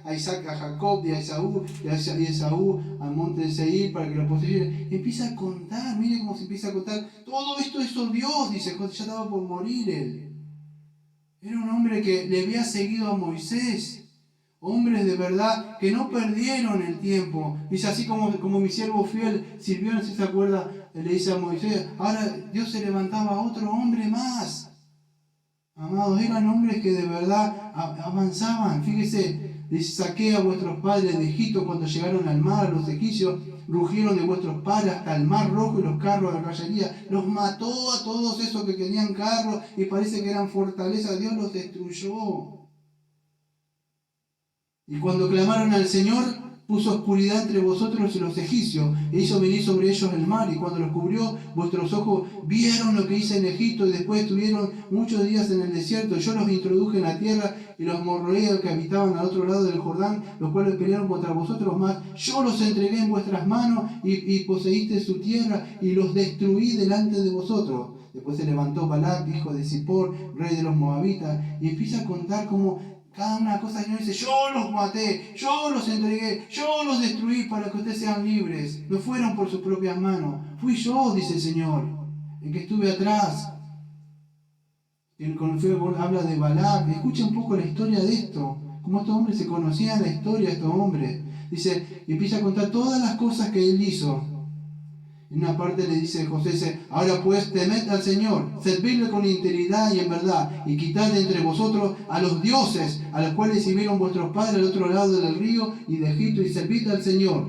a Isaac a Jacob, y a Esaú, al monte de Seir, para que lo poseyera. Empieza a contar, mire cómo se empieza a contar, todo esto hizo Dios, dice, ya estaba por morir él. Era un hombre que le había seguido a Moisés. Hombres de verdad que no perdieron el tiempo. Dice, así como mi siervo fiel sirvió, no sé si se acuerda, le dice a Moisés, ahora Dios se levantaba a otro hombre más. Amados, eran hombres que de verdad avanzaban. Fíjese, les saqué a vuestros padres de Egipto cuando llegaron al mar. Los egipcios rugieron de vuestros padres hasta el mar rojo y los carros de la caballería. Los mató a todos esos que tenían carros y parece que eran fortalezas. Dios los destruyó. Y cuando clamaron al Señor, puso oscuridad entre vosotros y los egipcios, e hizo venir sobre ellos el mar, y cuando los cubrió, vuestros ojos vieron lo que hice en Egipto, y después estuvieron muchos días en el desierto. Yo los introduje en la tierra, y los morroeos que habitaban al otro lado del Jordán, los cuales pelearon contra vosotros, más yo los entregué en vuestras manos, y poseíste su tierra, y los destruí delante de vosotros. Después se levantó Balac, hijo de Zippor, rey de los moabitas, y empieza a contar cómo cada una cosa el Señor dice: yo los maté, yo los entregué, yo los destruí para que ustedes sean libres. No fueron por sus propias manos. Fui yo, dice el Señor, el que estuve atrás. Habla de Balac. Escucha un poco la historia de esto. Cómo estos hombres se conocían, la historia de estos hombres. Dice, y empieza a contar todas las cosas que él hizo. En una parte le dice José, ahora pues temed al Señor, servidle con integridad y en verdad, y quitad de entre vosotros a los dioses a los cuales sirvieron vuestros padres al otro lado del río y de Egipto, y servid al Señor.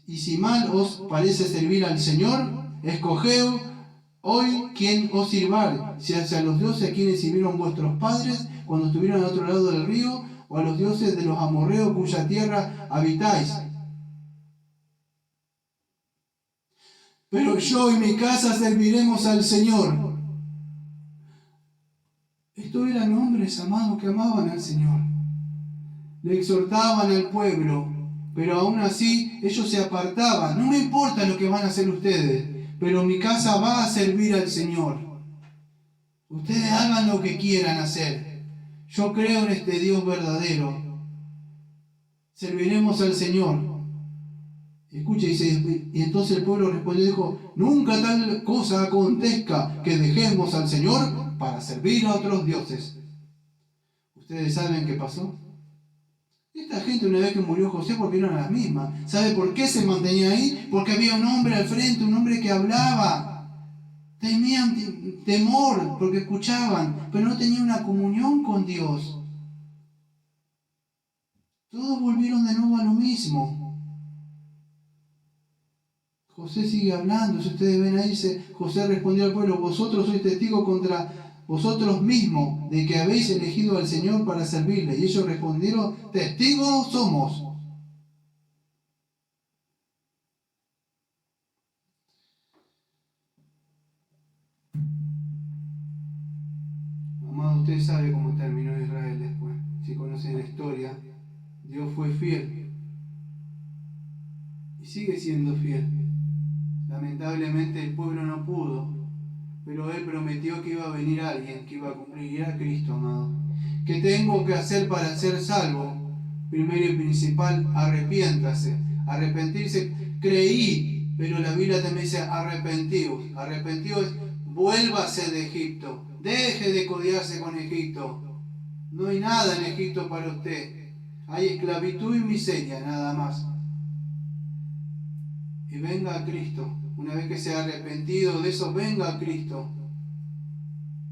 Y si mal os parece servir al Señor, escogeos hoy quién os sirvar, si hacia los dioses a quienes sirvieron vuestros padres cuando estuvieron al otro lado del río, o a los dioses de los amorreos cuya tierra habitáis. Pero yo y mi casa serviremos al Señor. Estos eran hombres, amados, que amaban al Señor. Le exhortaban al pueblo, pero aún así ellos se apartaban. No me importa lo que van a hacer ustedes, pero mi casa va a servir al Señor. Ustedes hagan lo que quieran hacer. Yo creo en este Dios verdadero. Serviremos al Señor. Escucha, dice, y entonces el pueblo respondió y dijo: nunca tal cosa acontezca que dejemos al Señor para servir a otros dioses. ¿Ustedes saben qué pasó? Esta gente, una vez que murió José, volvieron a las mismas. ¿Sabe por qué se mantenía ahí? Porque había un hombre al frente, un hombre que hablaba. Temían temor porque escuchaban, pero no tenían una comunión con Dios. Todos volvieron de nuevo a lo mismo. José sigue hablando, si ustedes ven ahí, José respondió al pueblo, vosotros sois testigos contra vosotros mismos de que habéis elegido al Señor para servirle. Y ellos respondieron, testigos somos. Amado, usted sabe cómo terminó Israel después. Si conocen la historia, Dios fue fiel y sigue siendo fiel. Lamentablemente el pueblo no pudo, pero Él prometió que iba a venir alguien que iba a cumplir, y era Cristo, amado. ¿Qué tengo que hacer para ser salvo? Primero y principal, arrepiéntase. Arrepentirse, creí, pero la Biblia también dice arrepentidos. Arrepentidos, vuélvase de Egipto. Deje de codiarse con Egipto. No hay nada en Egipto para usted. Hay esclavitud y miseria, nada más. Y venga a Cristo. Una vez que sea arrepentido de eso, venga a Cristo.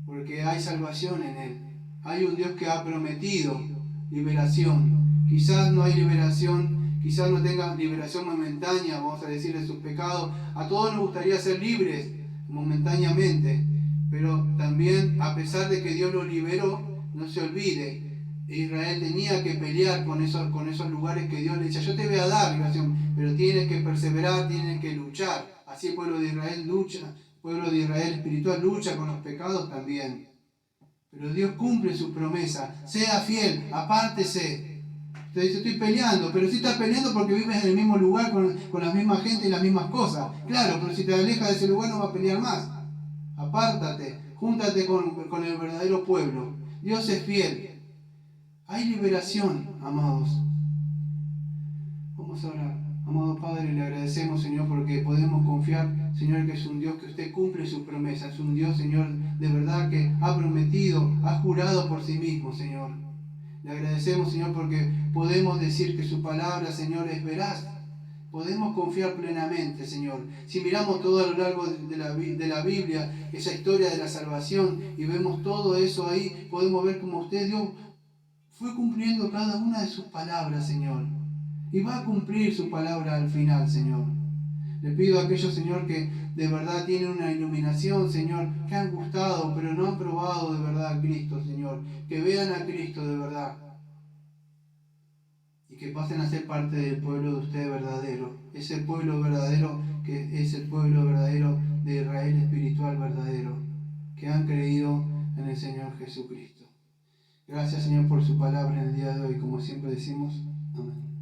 Porque hay salvación en Él. Hay un Dios que ha prometido liberación. Quizás no hay liberación, quizás no tenga liberación momentánea, vamos a decir, de sus pecados. A todos nos gustaría ser libres momentáneamente. Pero también, a pesar de que Dios lo liberó, no se olvide, Israel tenía que pelear con esos lugares que Dios le decía, yo te voy a dar liberación, pero tienes que perseverar, tienes que luchar. Así el pueblo de Israel lucha, el pueblo de Israel espiritual lucha con los pecados también. Pero Dios cumple su promesa, sea fiel, apártese. Te dice, estoy peleando, pero si estás peleando porque vives en el mismo lugar con la misma gente y las mismas cosas. Claro, pero si te alejas de ese lugar no vas a pelear más. Apártate, júntate con el verdadero pueblo. Dios es fiel. Hay liberación, amados. Vamos a orar. Amado Padre, le agradecemos, Señor, porque podemos confiar, Señor, que es un Dios que usted cumple sus promesas. Es un Dios, Señor, de verdad que ha prometido, ha jurado por sí mismo, Señor. Le agradecemos, Señor, porque podemos decir que su palabra, Señor, es veraz. Podemos confiar plenamente, Señor. Si miramos todo a lo largo de la Biblia, esa historia de la salvación, y vemos todo eso ahí, podemos ver cómo usted, Dios, fue cumpliendo cada una de sus palabras, Señor. Y va a cumplir su palabra al final, Señor. Le pido a aquellos, Señor, que de verdad tienen una iluminación, Señor, que han gustado, pero no han probado de verdad a Cristo, Señor. Que vean a Cristo de verdad. Y que pasen a ser parte del pueblo de usted verdadero. Ese pueblo verdadero que es el pueblo verdadero de Israel espiritual verdadero. Que han creído en el Señor Jesucristo. Gracias, Señor, por su palabra en el día de hoy. Como siempre decimos, amén.